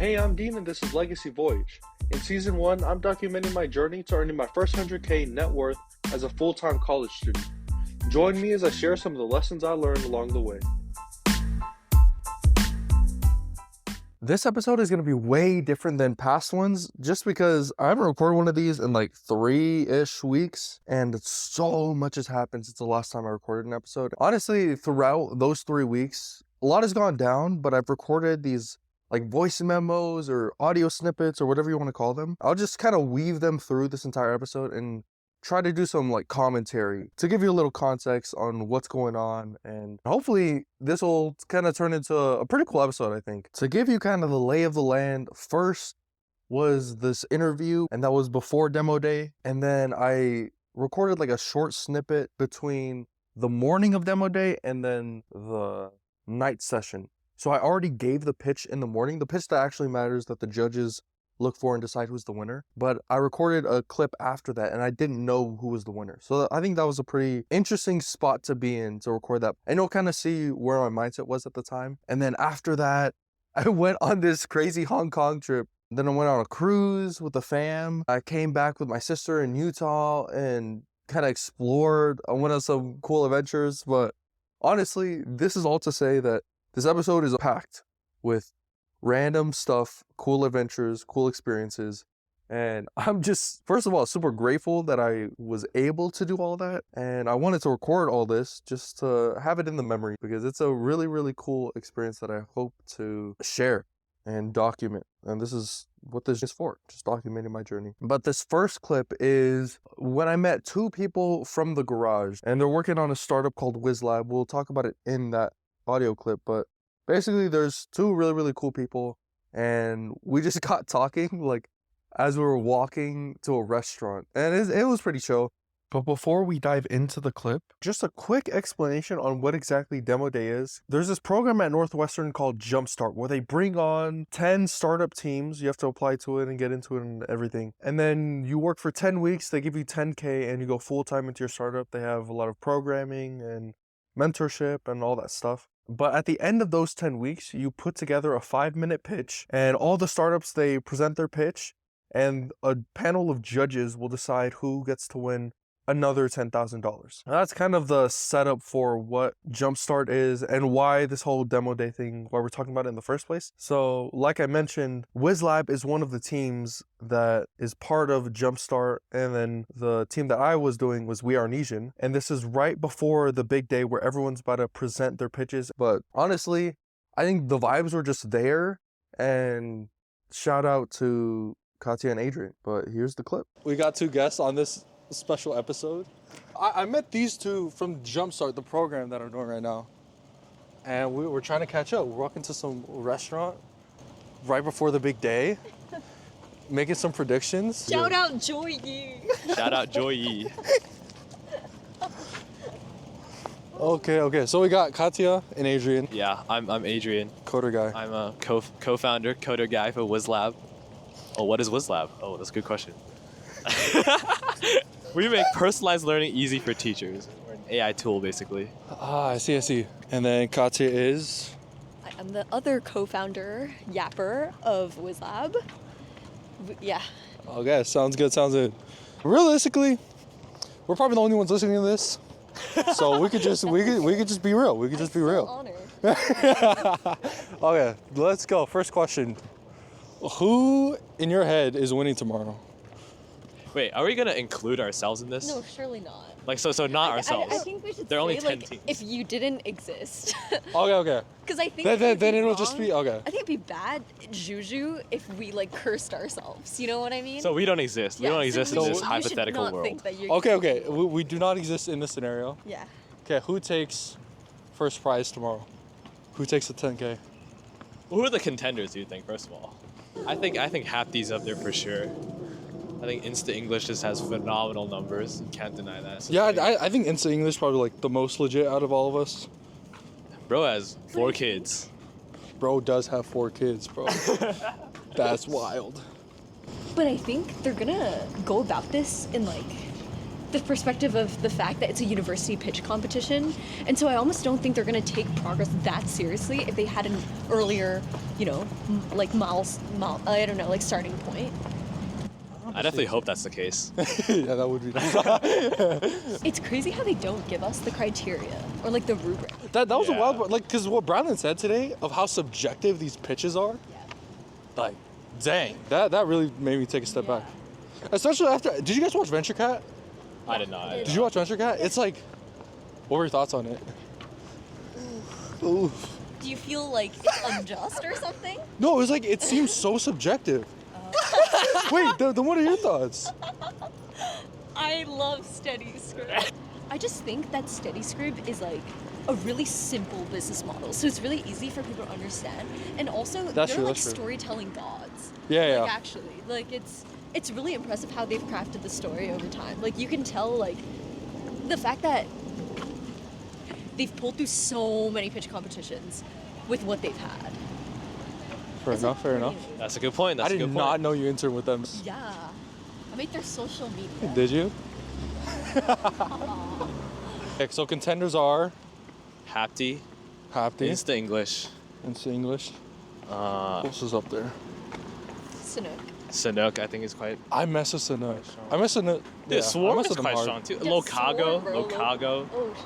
Hey, I'm Dean and this is Legacy Voyage. In Season 1, I'm documenting my journey to earning my first 100K net worth as a full-time college student. Join me as I share some of the lessons I learned along the way. This episode is going to be way different than past ones just because I haven't recorded one of these in like 3-ish weeks and so much has happened since the last time I recorded an episode. Honestly, throughout those 3 weeks, a lot has gone down, but I've recorded these like voice memos or audio snippets or whatever you want to call them. I'll just kind of weave them through this entire episode and try to do some like commentary to give you a little context on what's going on, and hopefully this will kind of turn into a pretty cool episode. I think to give you kind of the lay of the land, first was this interview, and that was before demo day, and then I recorded like a short snippet between the morning of demo day and then the night session. So I already gave the pitch in the morning, the pitch that actually matters, that the judges look for and decide who's the winner. But I recorded a clip after that and I didn't know who was the winner. So I think that was a pretty interesting spot to be in, to record that. And you'll kind of see where my mindset was at the time. And then after that, I went on this crazy Hong Kong trip. Then I went on a cruise with the fam. I came back with my sister in Utah and kind of explored. I went on some cool adventures. But honestly, this is all to say that this episode is packed with random stuff, cool adventures, cool experiences. And I'm just, first of all, super grateful that I was able to do all that. And I wanted to record all this just to have it in the memory, because it's a really, really cool experience that I hope to share and document. And this is what this is for, just documenting my journey. But this first clip is when I met 2 people from the garage, and they're working on a startup called WizLab. We'll talk about it in that audio clip, but basically there's 2 really, really cool people, and we just got talking like as we were walking to a restaurant, and it was pretty chill. But before we dive into the clip, just a quick explanation on what exactly Demo Day is. There's this program at Northwestern called Jumpstart where they bring on 10 startup teams. You have to apply to it and get into it and everything. And then you work for 10 weeks, they give you 10K and you go full-time into your startup. They have a lot of programming and mentorship and all that stuff. But at the end of those 10 weeks, you put together a 5-minute pitch, and all the startups, they present their pitch, and a panel of judges will decide who gets to win another $10,000. That's kind of the setup for what Jumpstart is and why this whole demo day thing, why we're talking about it in the first place. So like I mentioned, WizLab is one of the teams that is part of Jumpstart, and then the team that I was doing was We Are Nesian, and this is right before the big day where everyone's about to present their pitches. But honestly, I think the vibes were just there, and shout out to Katya and Adrian. But here's the clip. We got 2 guests on this special episode. I met these 2 from Jumpstart, the program that I'm doing right now, and we were trying to catch up. We're walking to some restaurant right before the big day, making some predictions. Shout out Joy Yi. Shout out Joy Yi. Okay. So we got Katya and Adrian. Yeah, I'm Adrian. Coder guy. I'm a co-founder, coder guy for WizLab. Oh, what is WizLab? Oh, that's a good question. We make personalized learning easy for teachers. We're an AI tool, basically. I see. And then Katya is? I'm the other co-founder, Yapper, of WizLab. Yeah. Okay, sounds good. Realistically, we're probably the only ones listening to this, so we could just be real. We could just be real. Honor. Okay, let's go. First question: who in your head is winning tomorrow? Wait, are we gonna include ourselves in this? No, surely not. Like, so not ourselves. I think we should There are only say, 10 like, teams. if you didn't exist. Okay. Because I think Then it'll just be okay. I think it'd be bad juju if we like cursed ourselves. You know what I mean? So we don't exist. We Yeah, don't so exist you in should- this you hypothetical should not world. think that you're Okay. We do not exist in this scenario. Yeah. Okay, who takes first prize tomorrow? Who takes the 10K? Who are the contenders, do you think, first of all? I think Hapti's up there for sure. I think Insta English just has phenomenal numbers. You can't deny that. So Yeah, I think Insta English probably like the most legit out of all of us. Bro has 4 kids. Bro does have 4 kids, bro. That's wild. But I think they're gonna go about this in like the perspective of the fact that it's a university pitch competition, and so I almost don't think they're going to take progress that seriously if they had an earlier, like I don't know, like starting point. I definitely hope that's the case. Yeah, that would be nice. It's crazy how they don't give us the criteria or like the rubric. That was a Yeah. wild, like, because what Bradley said today of how subjective these pitches are, like, dang, that really made me take a step back. Especially after, did you guys watch Venture Cat? I did not. Did you watch Venture Cat? It's like, what were your thoughts on it? Oof. Do you feel like it's unjust or something? No, it was like, it seems so subjective. Wait, then what are your thoughts? I love SteadyScript. I just think that SteadyScript is like a really simple business model, so it's really easy for people to understand. And also, That's they're true, like that's true. storytelling gods. Yeah, Like yeah. actually, like it's really impressive how they've crafted the story over time. Like you can tell, like the fact that they've pulled through so many pitch competitions with what they've had. Fair It's, enough, like, fair pretty enough. amazing. That's a good point. I That's a did good not point. know you interned with them. Yeah, I made their social media. Did you? Okay, so contenders are Hapti, Happy, Insta English, Insta English. What else is up there? Sanook. Sanook, I think is quite. I mess with Sanook. I mess with it. Dude, I Swarm mess is with them quite hard. strong too. Yeah, Locago, Swarm, bro. Locago. Oh shit,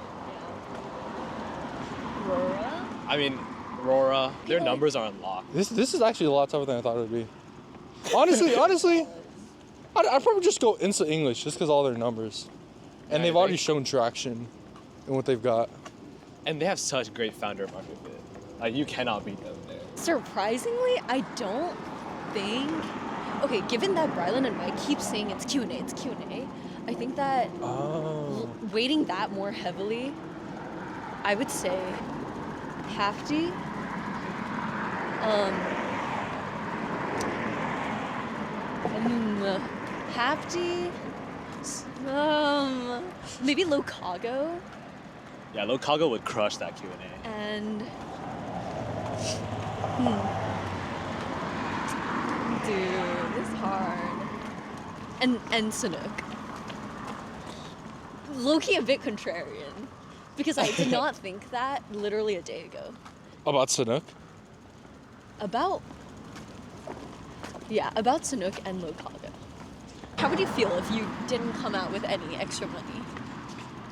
yeah. Aurora? I mean, Aurora. Their People- numbers are unlocked. This is actually a lot tougher than I thought it would be. Honestly, I'd probably just go Insta English just because all their numbers, and Yeah, they've you already think? shown traction in what they've got. And they have such great founder market fit. Like, you cannot beat them there. Surprisingly, I don't think. Okay, given that Brylan and Mike keep saying it's Q&A, I think that Oh. weighting that more heavily, I would say Hafty. Hafty. Maybe Locago Yeah, Locago would crush that Q&A. and. Dude, this is hard. And Sanook. Low-key a bit contrarian. Because I did not think that literally a day ago. About Sanook? About Sanook and Locago. How would you feel if you didn't come out with any extra money?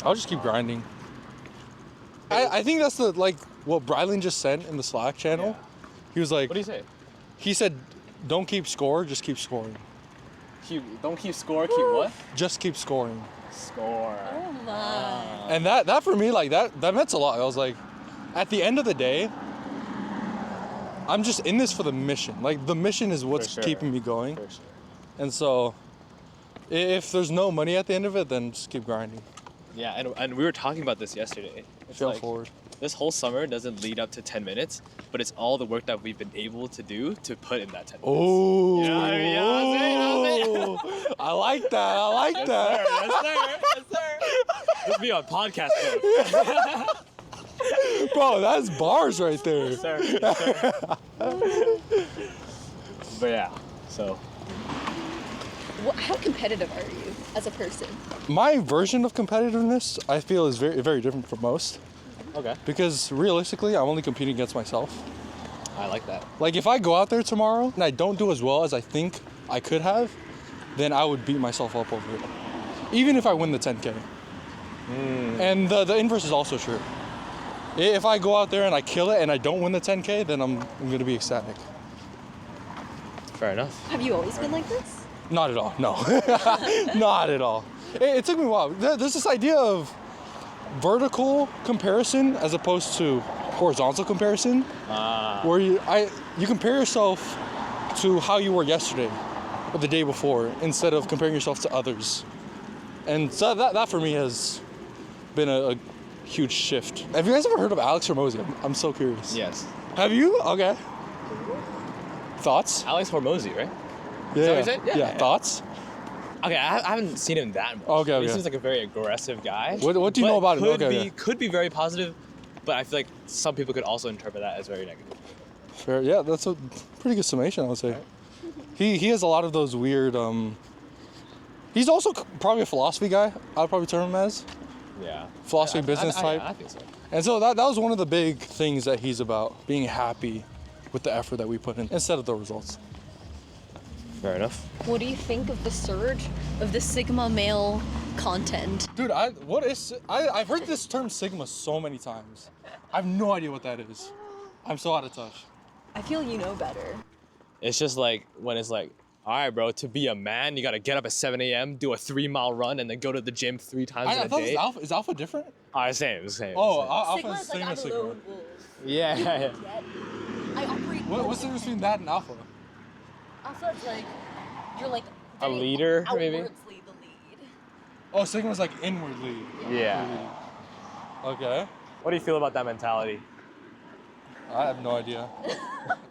I'll just keep grinding. I think that's what Brylan just sent in the Slack channel. Yeah. He was like, What do you say? he said, don't keep score, just keep scoring. Don't keep score, keep what? Just keep scoring. Score. Oh my. And that for me, like that meant a lot. I was like, at the end of the day, I'm just in this for the mission. Like the mission is what's For sure. keeping me going. For sure. And so if there's no money at the end of it, then just keep grinding. Yeah, and we were talking about this yesterday. It's Fail like, forward. This whole summer doesn't lead up to 10 minutes, but it's all the work that we've been able to do to put in that 10 minutes. Oh, You know what I mean? You know what I'm saying? You know what I'm saying? I like that. I like that. Yes, sir. This be on podcast, bro. Bro, that's bars right there. Yes, sir. Yes, sir. But yeah, so How competitive are you as a person? My version of competitiveness, I feel, is very, very different from most. okay, Because realistically, I'm only competing against myself. I like that. Like if I go out there tomorrow and I don't do as well as I think I could have, then I would beat myself up over it. Even if I win the 10K. And the inverse is also true. If I go out there and I kill it and I don't win the 10K, then I'm gonna be ecstatic. Fair enough. Have you always been like this? Not at all, no. Not at all. It took me a while. There's this idea of vertical comparison as opposed to horizontal comparison, where you compare yourself to how you were yesterday or the day before instead of comparing yourself to others. And so that for me has been a huge shift. Have you guys ever heard of Alex Hormozy? I'm so curious. Yes. Have you? Okay. Thoughts? Alex Hormozy, right? Yeah. what you said? Yeah, yeah. Thoughts? Okay, I haven't seen him that much. Okay, He okay. seems like a very aggressive guy. What do you know about him? Could Okay, be okay. could be very positive, but I feel like some people could also interpret that as very negative. Fair. Yeah, that's a pretty good summation, I would say. He has a lot of those weird He's also probably a philosophy guy. I'd probably term him as. Yeah. Philosophy, business type. I think so. And so that was one of the big things that he's about, being happy with the effort that we put in instead of the results. Fair enough. What do you think of the surge of the Sigma male content? Dude, I've heard this term Sigma so many times. I have no idea what that is. I'm so out of touch. I feel you know better. It's just like when it's like, all right, bro, to be a man, you got to get up at 7 a.m., do a 3-mile run, and then go to the gym 3 times in a day. Is alpha different? Same. Oh, Sigma alpha is like I'm a Sigma. lone wolf. Yeah. I operate. What's the difference between that and alpha? Alpha is like you're like A very leader, maybe? outwardly the lead. Oh, Sigma's like inwardly. Yeah. Okay. What do you feel about that mentality? I have no idea.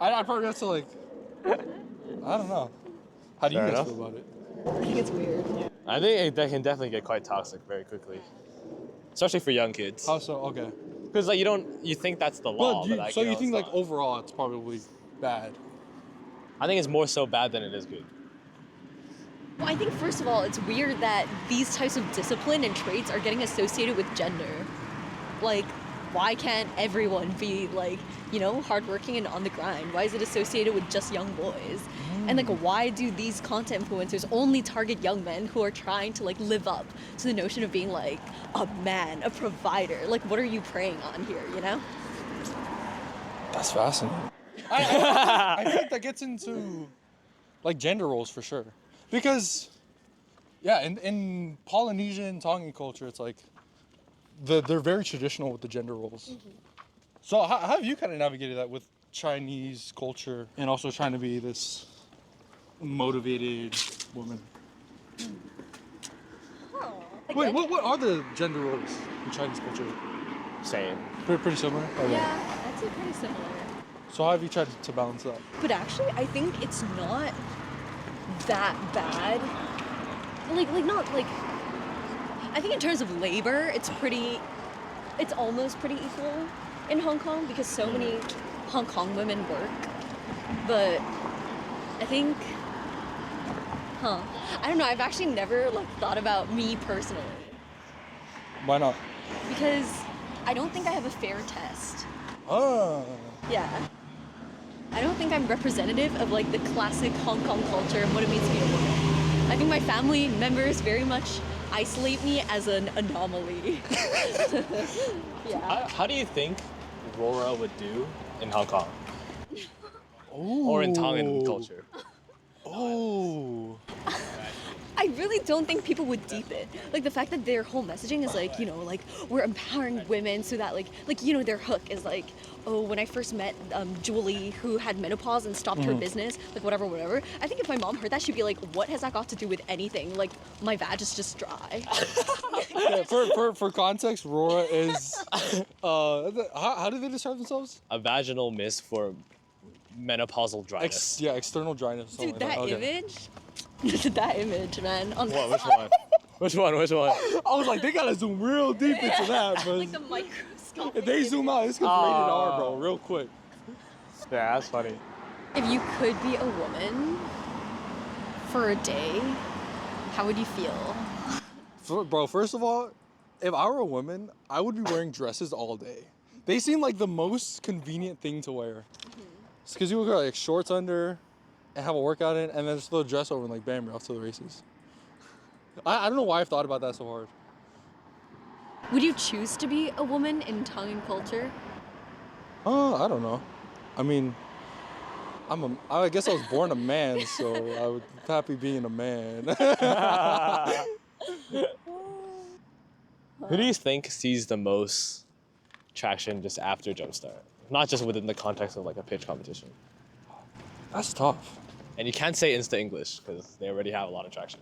I'd probably have to like, I don't know. How do you Fair guys enough. feel about it? I think it's weird. I think that can definitely get quite toxic very quickly, especially for young kids. How so? Okay. Because like you think that's the law, but like, so you it's think like not. overall it's probably bad? I think it's more so bad than it is good. Well, I think first of all, it's weird that these types of discipline and traits are getting associated with gender. Like, why can't everyone be like, you know, hardworking and on the grind? Why is it associated with just young boys? And like, why do these content influencers only target young men who are trying to like live up to the notion of being like a man, a provider? Like, what are you preying on here, you know? That's fascinating. I think that gets into like gender roles for sure. Because, yeah, in Polynesian Tongan culture, it's like they're very traditional with the gender roles. Mm-hmm. So how have you kind of navigated that with Chinese culture and also trying to be this motivated woman? Wait, what are the gender roles in Chinese culture? Same. Pretty similar? Okay. Yeah, I'd say pretty similar. So how have you tried to balance that? But actually, I think it's not that bad. Like not like. I think in terms of labor, it's almost pretty equal in Hong Kong because so many Hong Kong women work. But I think, I don't know. I've actually never like thought about me personally Why not? because I don't think I have a fair test. Oh. Yeah. I don't think I'm representative of like the classic Hong Kong culture and what it means to be a woman. I think my family members very much isolate me as an anomaly. Yeah. How do you think Rora would do in Hong Kong Ooh. or in Tongan culture? Oh. I really don't think people would deep it. Like the fact that their whole messaging is like, you know, like we're empowering women so that like you know, their hook is like, oh, when I first met Julie who had menopause and stopped her business, like whatever. I think if my mom heard that, she'd be like, what has that got to do with anything? Like my vag is just dry. Yeah, for context, Rora is how do they describe themselves? A vaginal mist for menopausal dryness. External dryness. Dude, Like that okay. image, that image, man. On What? Which one? Which one? I was like, they gotta zoom real deep into that, but like the microscope. if they zoom out, this gets rated R, bro, real quick. Yeah, that's funny. If you could be a woman for a day, how would you feel? Bro, first of all, if I were a woman, I would be wearing dresses all day. They seem like the most convenient thing to wear. Because you would wear like shorts under and have a workout in, and then just throw a dress over and like bam, you're off to the races. I don't know why I've thought about that so hard. Would you choose to be a woman in Tongan culture? I don't know. I mean, I guess I was born a man, so I would be happy being a man. Who do you think sees the most traction just after Jumpstart? Not just within the context of like a pitch competition. That's tough. And you can't say Insta English because they already have a lot of traction.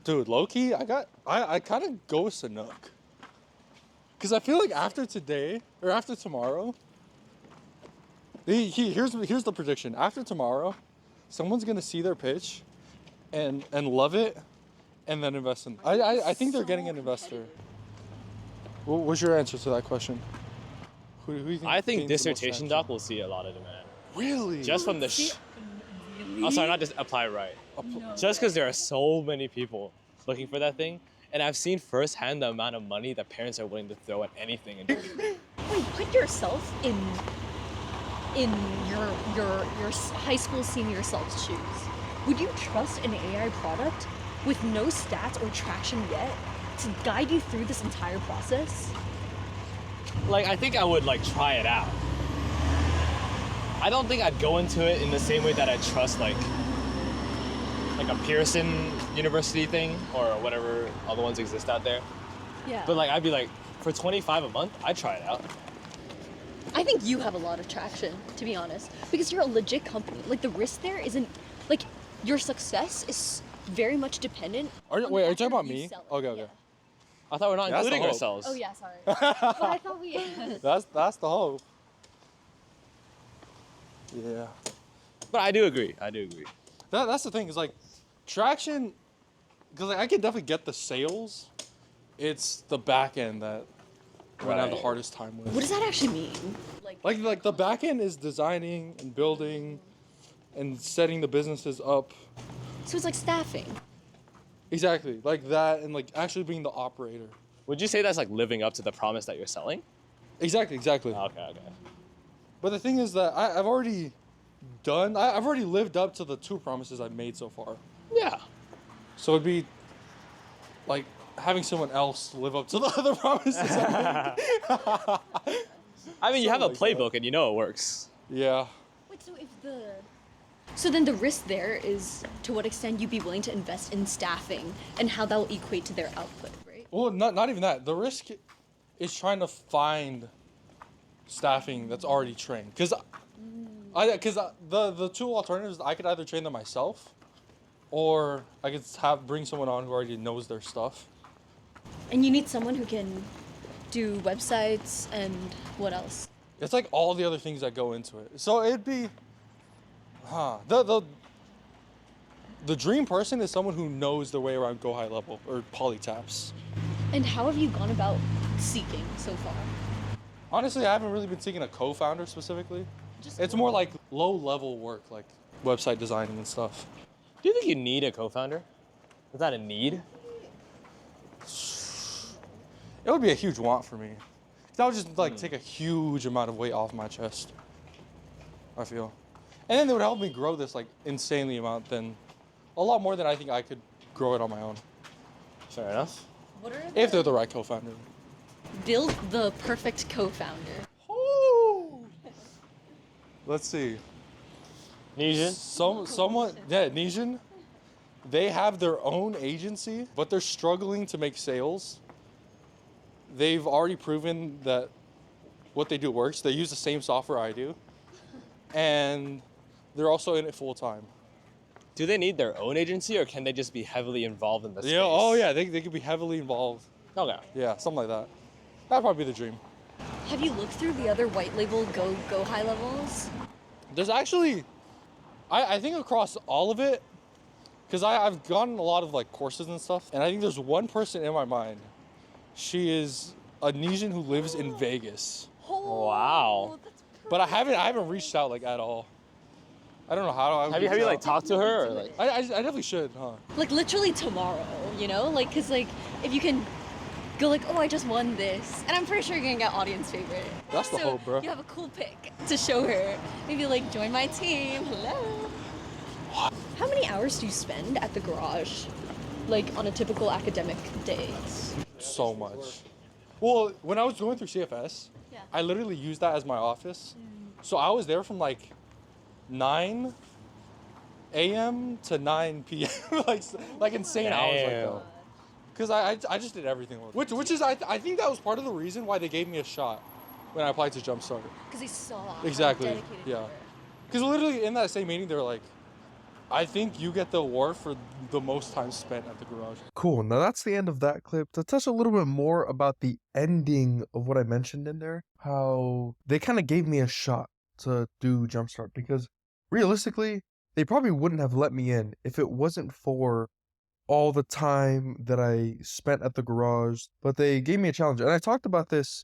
Dude, low-key, I kind of go with Sanook. Because I feel like after today, or after tomorrow, here's the prediction. After tomorrow, someone's going to see their pitch and love it and then invest in it. I think they're getting an investor. What's your answer to that question? Who do you think I think gains the most dissertation traction? doc will see a lot of demand. Really? Just from the I'm sorry, not just apply right. No Just because way. there are so many people looking for that thing, and I've seen firsthand the amount of money that parents are willing to throw at anything. Wait, put yourself in your high school senior self's shoes. Would you trust an AI product with no stats or traction yet to guide you through this entire process? Like, I think I would like try it out. I don't think I'd go into it in the same way that I trust like a Pearson University thing or whatever other ones exist out there. Yeah. But like, I'd be like, for $25 a month, I'd try it out. I think you have a lot of traction, to be honest, because you're a legit company. Like, the risk there isn't, like, your success is very much dependent. Are you talking about me? Selling. Okay. Yeah. I thought we're not That's the including hope. ourselves. Oh yeah, sorry. But I thought we. That's the hope. Yeah. But I do agree. That's the thing is like traction, because like I can definitely get the sales. It's the back end that I'm gonna have the Right. hardest time with. What does that actually mean? Like the back end is designing and building and setting the businesses up. So it's like staffing. Exactly. Like that and like actually being the operator. Would you say that's like living up to the promise that you're selling? Exactly. Okay. But the thing is that I've already lived up to the 2 promises I've made so far. Yeah. So it'd be like having someone else live up to the other promises I made. I mean, you have a Something like playbook and you know it works. Yeah. Wait, so then the risk there is to what extent you'd be willing to invest in staffing and how that will equate to their output, right? Well, not even that. The risk is trying to find staffing that's already trained. Because the 2 alternatives, I could either train them myself or I could bring someone on who already knows their stuff. And you need someone who can do websites and what else? It's like all the other things that go into it. So it'd be, the dream person is someone who knows their way around Go High Level or Polytaps. And how have you gone about seeking so far? Honestly, I haven't really been seeking a co-founder specifically. It's more like low-level work, like website designing and stuff. Do you think you need a co-founder? Is that a need? It would be a huge want for me. That would just like take a huge amount of weight off my chest, I feel. And then it would help me grow this like insanely amount, a lot more than I think I could grow it on my own. Fair enough. What are If they're the right co-founder. Build the perfect co-founder. Let's see. Nesian? Nesian, they have their own agency, but they're struggling to make sales. They've already proven that what they do works. They use the same software I do. And they're also in it full time. Do they need their own agency or can they just be heavily involved in the space? Yeah, oh yeah, they could be heavily involved. Okay. Yeah, something like that. That'd probably be the dream. Have you looked through the other white label go high levels? There's actually, I think across all of it, because I've gotten a lot of like courses and stuff, and I think there's one person in my mind. She is a Nesian who lives in Vegas. Oh, Wow. that's But I haven't reached out like at all. I don't know how I would Have you reach like out. talked to her or like? I definitely should, huh? like literally tomorrow, you know? Like, cause like if you can go like, oh, I just won this, and I'm pretty sure you're gonna get audience favorite. That's the So hope, bro. you have a cool pic to show her. Maybe like join my team. Hello. How many hours do you spend at the garage, like on a typical academic day? So much. Well, when I was going through CFS, Yeah. I literally used that as my office. So I was there from like 9 a.m. to 9 p.m. like insane hours like Damn. that. Because I just did everything. Which is, I think that was part of the reason why they gave me a shot when I applied to Jumpstart. Because they saw how Exactly, dedicated you yeah. were. Because literally in that same meeting, they were like, I think you get the award for the most time spent at the garage. Cool. Now that's the end of that clip. To touch a little bit more about the ending of what I mentioned in there, how they kind of gave me a shot to do Jumpstart because realistically, they probably wouldn't have let me in if it wasn't for all the time that I spent at the garage. But they gave me a challenge. And I talked about this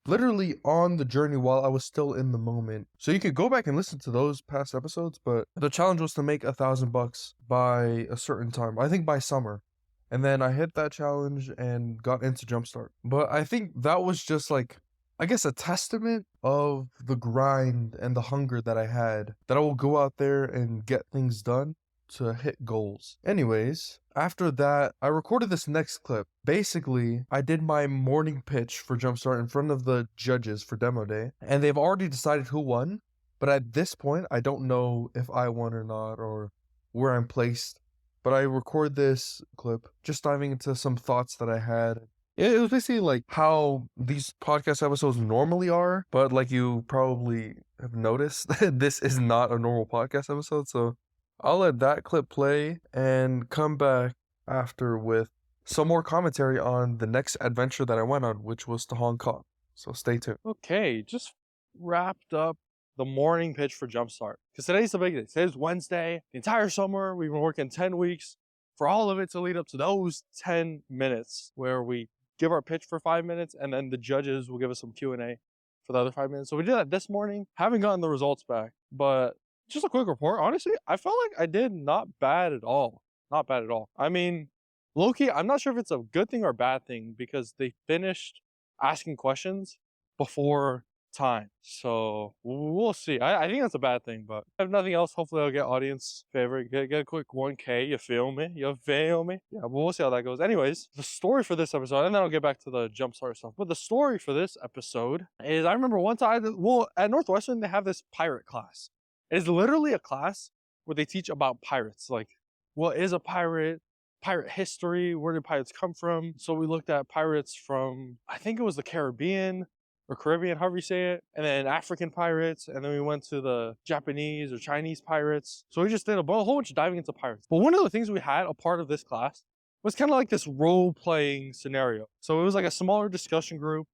literally on the journey while I was still in the moment. So you could go back and listen to those past episodes, but the challenge was to make $1,000 by a certain time. I think by summer. And then I hit that challenge and got into Jumpstart. But I think that was just like, I guess, a testament of the grind and the hunger that I had, that I will go out there and get things done to hit goals. Anyways, after that, I recorded this next clip. Basically, I did my morning pitch for Jumpstart in front of the judges for demo day, and they've already decided who won. But at this point, I don't know if I won or not, or where I'm placed. But I record this clip just diving into some thoughts that I had. It was basically like how these podcast episodes normally are, but like you probably have noticed, this is not a normal podcast episode. So I'll let that clip play and come back after with some more commentary on the next adventure that I went on, which was to Hong Kong. So stay tuned. Okay, just wrapped up the morning pitch for Jumpstart. Because today's the big day. Today's Wednesday. The entire summer, we've been working 10 weeks for all of it to lead up to those 10 minutes where we give our pitch for 5 minutes and then the judges will give us some Q&A for the other 5 minutes. So we did that this morning. Haven't gotten the results back, but just a quick report. Honestly, I felt like I did not bad at all. Not bad at all. I mean, low-key, I'm not sure if it's a good thing or a bad thing because they finished asking questions before time. So we'll see. I think that's a bad thing, but if nothing else, hopefully I'll get audience favorite. Get a quick 1K. You feel me? You feel me? Yeah, but we'll see how that goes. Anyways, the story for this episode, and then I'll get back to the Jumpstart stuff. But the story for this episode is I remember one time, well, at Northwestern, they have this pirate class. It is literally a class where they teach about pirates. Like, what is a pirate? Pirate history, where did pirates come from? So we looked at pirates from, I think it was the Caribbean, or Caribbean, however you say it, and then African pirates, and then we went to the Japanese or Chinese pirates. So we just did a whole bunch of diving into pirates. But one of the things we had a part of this class was kind of like this role-playing scenario. So it was like a smaller discussion group.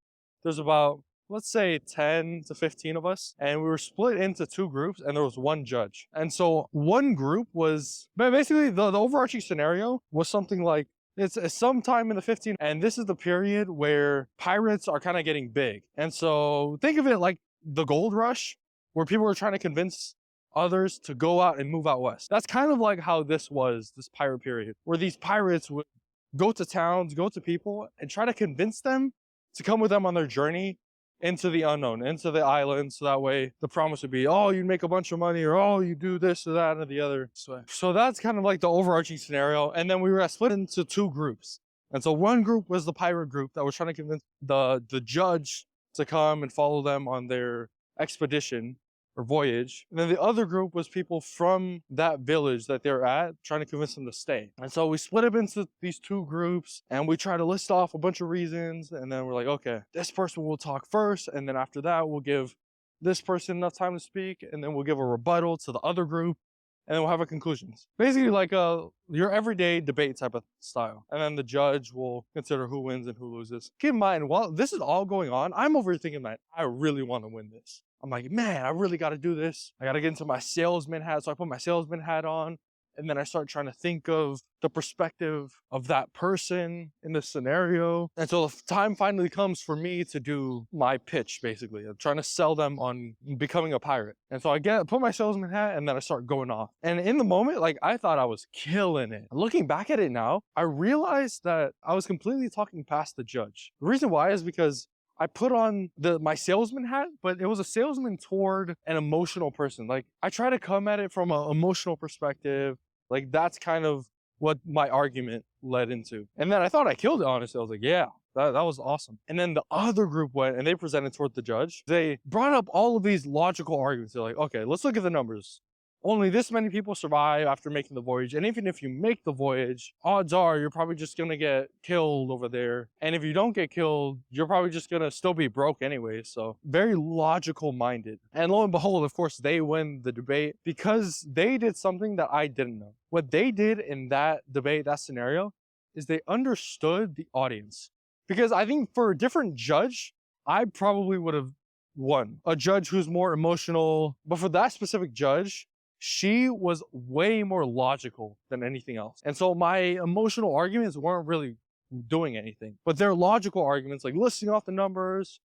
There's about, let's say 10 to 15 of us, and we were split into 2 groups, and there was 1 judge. And so one group was, basically the overarching scenario was something like, it's sometime in the 15, and this is the period where pirates are kind of getting big. And so think of it like the gold rush, where people were trying to convince others to go out and move out west. That's kind of like how this was, this pirate period, where these pirates would go to towns, go to people, and try to convince them to come with them on their journey into the unknown, into the island, so that way the promise would be, oh, you make a bunch of money, or oh, you do this or that or the other. So that's kind of like the overarching scenario. And then we were split into 2 groups. And so one group was the pirate group that was trying to convince the judge to come and follow them on their expedition or voyage. And then the other group was people from that village that they're at, trying to convince them to stay. And so we split up into these 2 groups, and we try to list off a bunch of reasons. And then we're like, okay, this person will talk first, and then after that, we'll give this person enough time to speak, and then we'll give a rebuttal to the other group, and then we'll have a conclusions. Basically like your everyday debate type of style. And then the judge will consider who wins and who loses. Keep in mind, while this is all going on, I'm overthinking that I really want to win this. I'm like, man, I really got to do this. I got to get into my salesman hat. So I put my salesman hat on, and then I start trying to think of the perspective of that person in the scenario. And so the time finally comes for me to do my pitch, basically. I'm trying to sell them on becoming a pirate. And so I put my salesman hat, and then I start going off. And in the moment, like, I thought I was killing it. Looking back at it now, I realized that I was completely talking past the judge. The reason why is because I put on my salesman hat, but it was a salesman toward an emotional person. Like, I try to come at it from an emotional perspective. Like, that's kind of what my argument led into. And then I thought I killed it, honestly. I was like, yeah, that was awesome. And then the other group went and they presented toward the judge. They brought up all of these logical arguments. They're like, okay, let's look at the numbers. Only this many people survive after making the voyage. And even if you make the voyage, odds are you're probably just going to get killed over there. And if you don't get killed, you're probably just going to still be broke anyway. So very logical minded. And lo and behold, of course, they win the debate because they did something that I didn't know. What they did in that debate, that scenario, is they understood the audience. Because I think for a different judge, I probably would have won. A judge who's more emotional. But for that specific judge, she was way more logical than anything else. And so my emotional arguments weren't really doing anything. But their logical arguments, like listing off the numbers,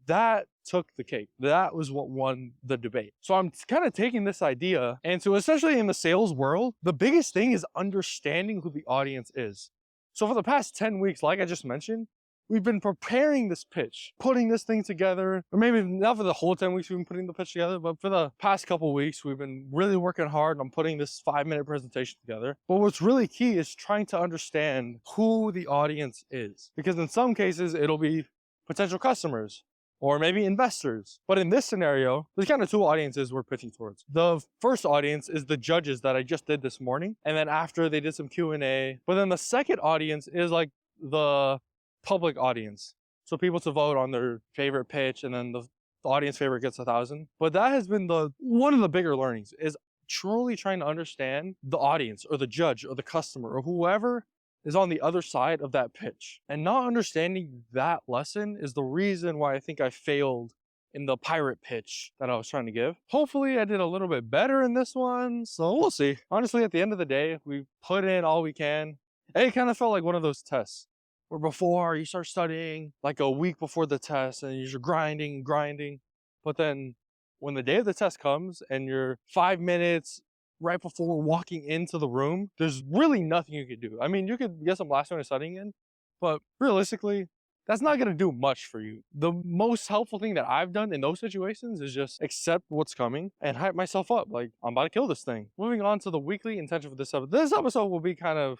that took the cake. That was what won the debate. So I'm kind of taking this idea, and so especially in the sales world, the biggest thing is understanding who the audience is. So for the past 10 weeks, like I just mentioned, we've been preparing this pitch, putting this thing together, or maybe not for the whole 10 weeks we've been putting the pitch together, but for the past couple of weeks, we've been really working hard on putting this 5-minute presentation together. But what's really key is trying to understand who the audience is. Because in some cases, it'll be potential customers, or maybe investors. But in this scenario, there's kind of 2 audiences we're pitching towards. The first audience is the judges that I just did this morning. And then after they did some Q&A. But then the second audience is like the public audience. So people to vote on their favorite pitch, and then the audience favorite gets 1,000. But that has been one of the bigger learnings, is truly trying to understand the audience or the judge or the customer or whoever is on the other side of that pitch. And not understanding that lesson is the reason why I think I failed in the pirate pitch that I was trying to give. Hopefully I did a little bit better in this one, so we'll see. Honestly, at the end of the day, we put in all we can. And it kind of felt like one of those tests where before you start studying like a week before the test and you're grinding, but then when the day of the test comes and you're 5 minutes right before walking into the room, there's really nothing you could do. I mean, you could get some last minute studying in, but realistically, that's not going to do much for you. The most helpful thing that I've done in those situations is just accept what's coming and hype myself up. Like, I'm about to kill this thing. Moving on to the weekly intention for this episode. This episode will be kind of,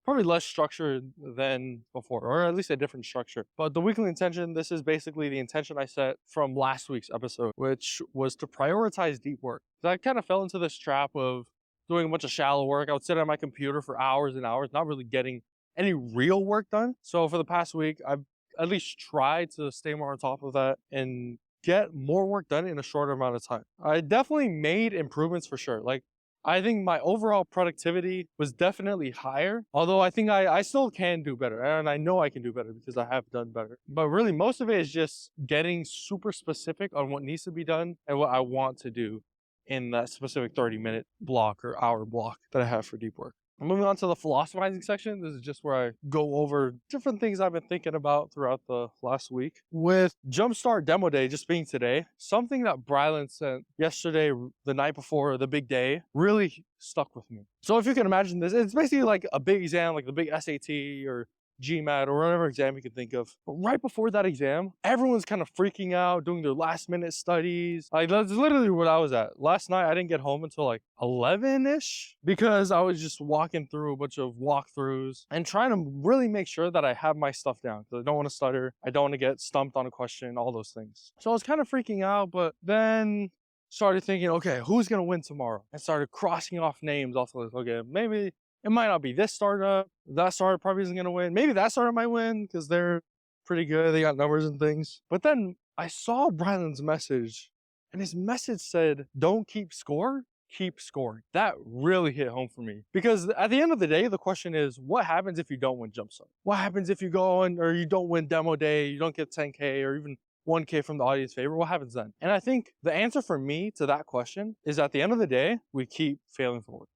probably less structured than before, or at least a different structure. But the weekly intention, this is basically the intention I set from last week's episode, which was to prioritize deep work. So I kind of fell into this trap of doing a bunch of shallow work. I would sit on my computer for hours and hours, not really getting any real work done. So for the past week, I've at least tried to stay more on top of that and get more work done in a shorter amount of time. I definitely made improvements for sure. Like, I think my overall productivity was definitely higher, although I think I still can do better, and I know I can do better because I have done better. But really, most of it is just getting super specific on what needs to be done and what I want to do in that specific 30-minute block or hour block that I have for deep work. Moving on to the philosophizing section, this is just where I go over different things I've been thinking about throughout the last week. With Jumpstart Demo Day just being today, something that Brylan sent yesterday, the night before the big day, really stuck with me. So if you can imagine this, it's basically like a big exam, like the big SAT or GMAT or whatever exam you can think of. But right before that exam, everyone's kind of freaking out, doing their last minute studies. Like, that's literally what I was at. Last night, I didn't get home until like 11-ish because I was just walking through a bunch of walkthroughs and trying to really make sure that I have my stuff down. Because I don't want to stutter. I don't want to get stumped on a question, all those things. So I was kind of freaking out, but then started thinking, okay, who's going to win tomorrow? And started crossing off names off the list. Okay, maybe it might not be this startup. That startup probably isn't going to win. Maybe that startup might win because they're pretty good. They got numbers and things. But then I saw Brylan's message, and his message said, don't keep score, keep scoring. That really hit home for me. Because at the end of the day, the question is, what happens if you don't win Jumpstart? What happens if you go on or you don't win Demo Day, you don't get 10K or even 1K from the audience favor? What happens then? And I think the answer for me to that question is, at the end of the day, we keep failing forward.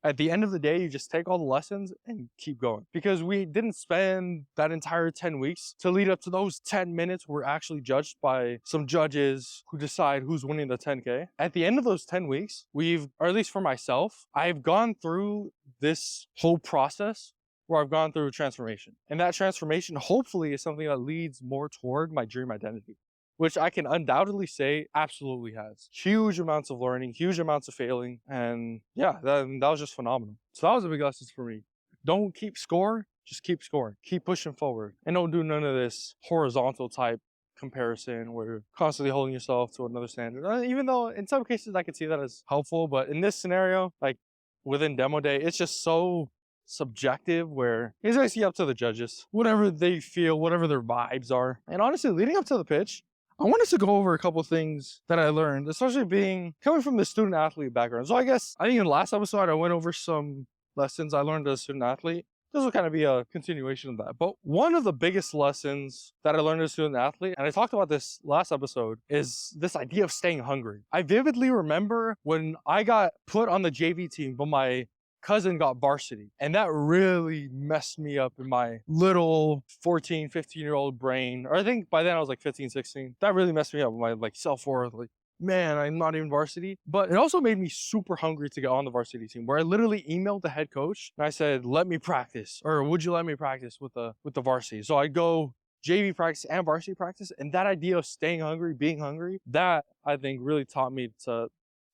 At the end of the day, you just take all the lessons and keep going. Because we didn't spend that entire 10 weeks to lead up to those 10 minutes we're actually judged by some judges who decide who's winning the 10K. At the end of those 10 weeks, or at least for myself, I've gone through this whole process where I've gone through a transformation. And that transformation hopefully is something that leads more toward my dream identity, which I can undoubtedly say absolutely has. Huge amounts of learning, huge amounts of failing, and yeah, that was just phenomenal. So that was a big lesson for me. Don't keep score, just keep scoring. Keep pushing forward. And don't do none of this horizontal type comparison where you're constantly holding yourself to another standard. Even though in some cases I could see that as helpful, but in this scenario, like within Demo Day, it's just so subjective where it's actually up to the judges. Whatever they feel, whatever their vibes are. And honestly, leading up to the pitch, I wanted to go over a couple things that I learned, especially coming from the student athlete background. So I think in the last episode, I went over some lessons I learned as a student athlete. This will kind of be a continuation of that. But one of the biggest lessons that I learned as a student athlete, and I talked about this last episode, is this idea of staying hungry. I vividly remember when I got put on the JV team, but my cousin got varsity. And that really messed me up in my little 14, 15-year-old brain. Or I think by then I was like 15, 16. That really messed me up with my like self-worth. Like, man, I'm not even varsity. But it also made me super hungry to get on the varsity team, where I literally emailed the head coach and I said, let me practice, or would you let me practice with the varsity? So I go JV practice and varsity practice, and that idea of staying hungry, being hungry, that I think really taught me to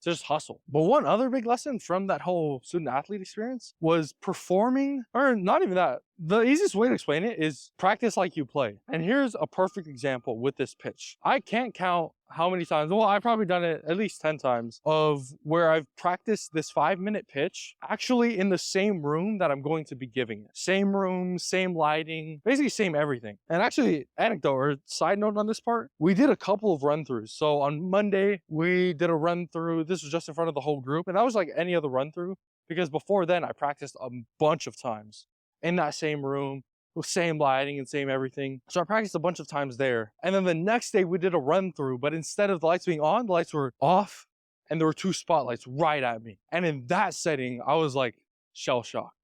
just hustle. But one other big lesson from that whole student athlete experience was performing, or not even that. The easiest way to explain it is practice like you play. And here's a perfect example with this pitch. I can't count how many times, well, I've probably done it at least 10 times, of where I've practiced this 5-minute pitch actually in the same room that I'm going to be giving it. Same room, same lighting, basically same everything. And actually, anecdote or side note on this part, we did a couple of run-throughs. So on Monday, we did a run-through. This was just in front of the whole group. And that was like any other run-through, because before then I practiced a bunch of times in that same room, with same lighting and same everything. So I practiced a bunch of times there. And then the next day we did a run through, but instead of the lights being on, the lights were off and there were 2 spotlights right at me. And in that setting, I was like shell shocked.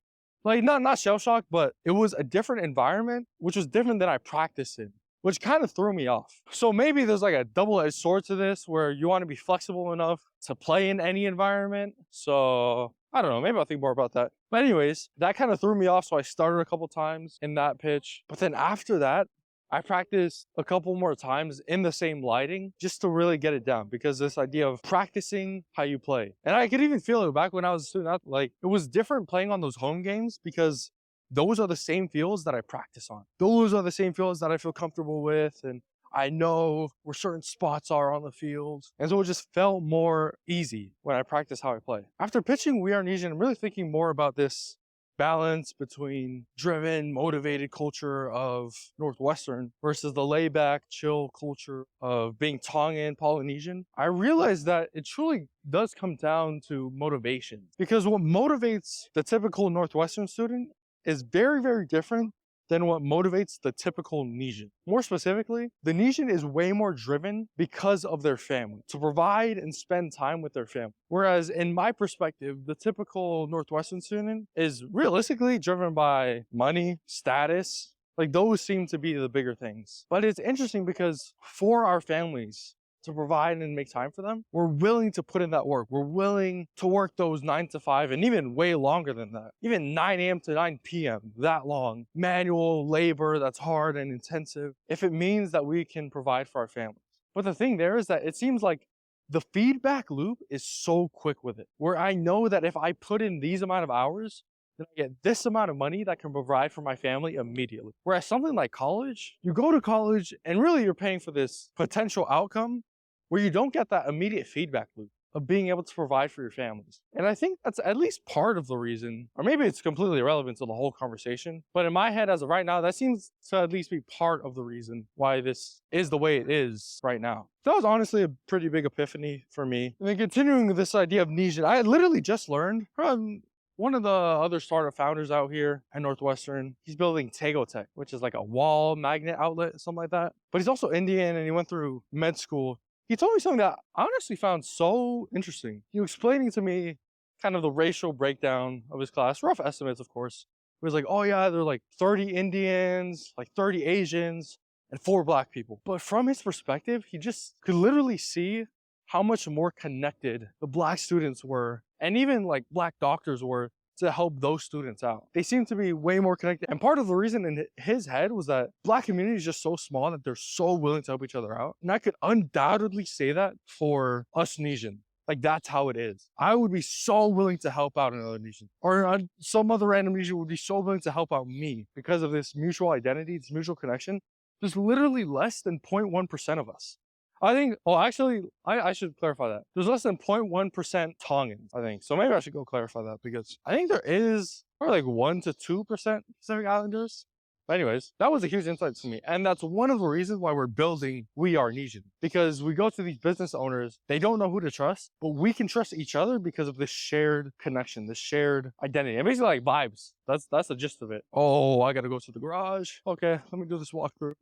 Like not shell shocked, but it was a different environment, which was different than I practiced in, which kind of threw me off. So maybe there's like a double-edged sword to this, where you want to be flexible enough to play in any environment. So I don't know, maybe I'll think more about that. But anyways, that kind of threw me off. So I started a couple times in that pitch. But then after that, I practiced a couple more times in the same lighting just to really get it down, because this idea of practicing how you play. And I could even feel it back when I was a student. Like, it was different playing on those home games, because those are the same fields that I practice on. Those are the same fields that I feel comfortable with, and I know where certain spots are on the field. And so it just felt more easy when I practice how I play. After pitching We Are Nesian, I'm really thinking more about this balance between driven, motivated culture of Northwestern versus the laid-back, chill culture of being Tongan, Polynesian. I realized that it truly does come down to motivation, because what motivates the typical Northwestern student is very, very different than what motivates the typical Nesian. More specifically, the Nesian is way more driven because of their family, to provide and spend time with their family. Whereas in my perspective, the typical Northwestern student is realistically driven by money, status. Like, those seem to be the bigger things. But it's interesting because for our families to provide and make time for them, we're willing to put in that work. We're willing to work those 9 to 5 and even way longer than that. Even 9 a.m. to 9 p.m., that long. Manual labor that's hard and intensive, if it means that we can provide for our families. But the thing there is that it seems like the feedback loop is so quick with it, where I know that if I put in these amount of hours, then I get this amount of money that can provide for my family immediately. Whereas something like college, you go to college and really you're paying for this potential outcome where you don't get that immediate feedback loop of being able to provide for your families. And I think that's at least part of the reason, or maybe it's completely irrelevant to the whole conversation, but in my head as of right now, that seems to at least be part of the reason why this is the way it is right now. That was honestly a pretty big epiphany for me. And then continuing with this idea of Nesian, I had literally just learned from one of the other startup founders out here at Northwestern. He's building Tego Tech, which is like a wall magnet outlet, something like that. But he's also Indian and he went through med school. He told me something that I honestly found so interesting. He was explaining to me kind of the racial breakdown of his class, rough estimates, of course. He was like, oh yeah, there are like 30 Indians, like 30 Asians, and 4 Black people. But from his perspective, he just could literally see how much more connected the Black students were, and even like Black doctors were, to help those students out. They seem to be way more connected. And part of the reason in his head was that Black community is just so small that they're so willing to help each other out. And I could undoubtedly say that for us Nesian. Like, that's how it is. I would be so willing to help out another Nesian. Or some other random Nesian would be so willing to help out me because of this mutual identity, this mutual connection. There's literally less than 0.1% of us. I think, oh, actually, I should clarify that. There's less than 0.1% Tongans, I think. So maybe I should go clarify that, because I think there is probably like 1 to 2% Pacific Islanders. But anyways, that was a huge insight to me. And that's one of the reasons why we're building We Are Nesian. Because we go to these business owners, they don't know who to trust, but we can trust each other because of this shared connection, this shared identity. And basically like vibes. That's the gist of it. Oh, I gotta go to the garage. Okay, let me do this walkthrough.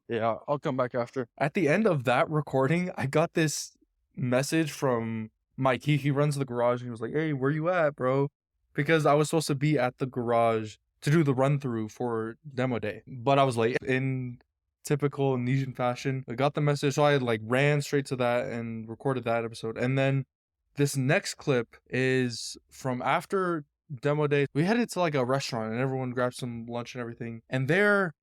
Yeah, I'll come back after. At the end of that recording, I got this message from Mike. He runs the garage and he was like, hey, where you at, bro? because I was supposed to be at the garage to do the run through for demo day, but I was late. In typical Nesian fashion, I got the message, so I like ran straight to that and recorded that episode. And then this next clip is from after demo day. We headed to like a restaurant and everyone grabbed some lunch and everything. And there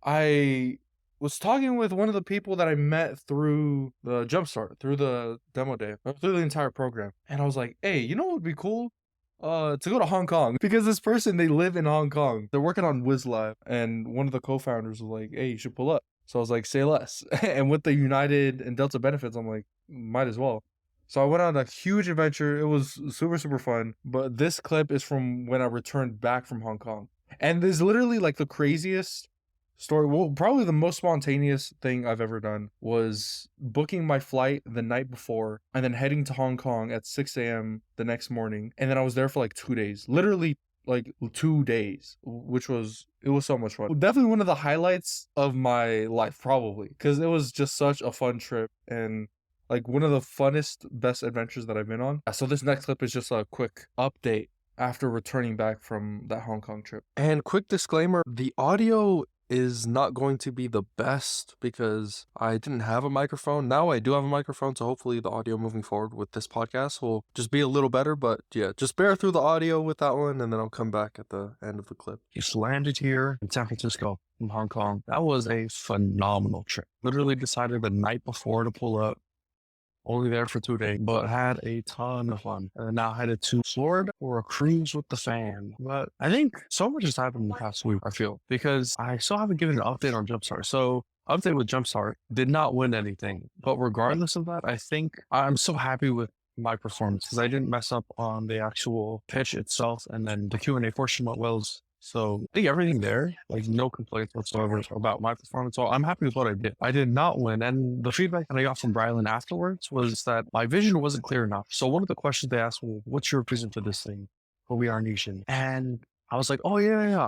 I was talking with one of the people that I met through the Jumpstart, through the demo day, or through the entire program. And I was like, hey, you know what would be cool? To go to Hong Kong, because this person, they live in Hong Kong. They're working on WizLab, and one of the co-founders was like, hey, you should pull up. So I was like, say less. And with the United and Delta benefits, I'm like, might as well. So I went on a huge adventure. It was super, super fun. But this clip is from when I returned back from Hong Kong. And there's literally like the craziest story. Well, probably the most spontaneous thing I've ever done was booking my flight the night before and then heading to Hong Kong at 6 a.m. the next morning. And then I was there for like 2 days, literally like 2 days, which was, it was so much fun. Definitely one of the highlights of my life, probably, because it was just such a fun trip and like one of the funnest, best adventures that I've been on. So this next clip is just a quick update after returning back from that Hong Kong trip. And quick disclaimer, the audio is not going to be the best because I didn't have a microphone. Now I do have a microphone, so hopefully the audio moving forward with this podcast will just be a little better. But yeah, just bear through the audio with that one, and then I'll come back at the end of the clip. Just landed here in San Francisco from Hong Kong. That was a phenomenal trip. Literally decided the night before to pull up. Only there for 2 days, but had a ton of fun. And now headed to Florida for a cruise with the fam. But I think so much has happened in the past week, I feel, because I still haven't given an update on Jumpstart. So update with Jumpstart, did not win anything. But regardless of that, I think I'm so happy with my performance because I didn't mess up on the actual pitch itself. And then the Q&A portion went well. So I think everything there, like no complaints whatsoever about my performance. So I'm happy with what I did. I did not win. And the feedback that I got from Brylan afterwards was that my vision wasn't clear enough. So one of the questions they asked me, what's your vision for this thing? For We Are Nesian? And I was like, oh yeah.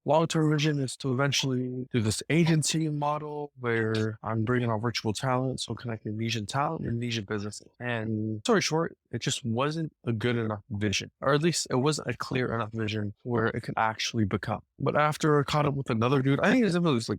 Long-term vision is to eventually do this agency model where I'm bringing on virtual talent. So connecting Nesian talent and Nesian businesses. And story short, it just wasn't a good enough vision, or at least it wasn't a clear enough vision where it could actually become. But after I caught up with another dude, I think his name was like,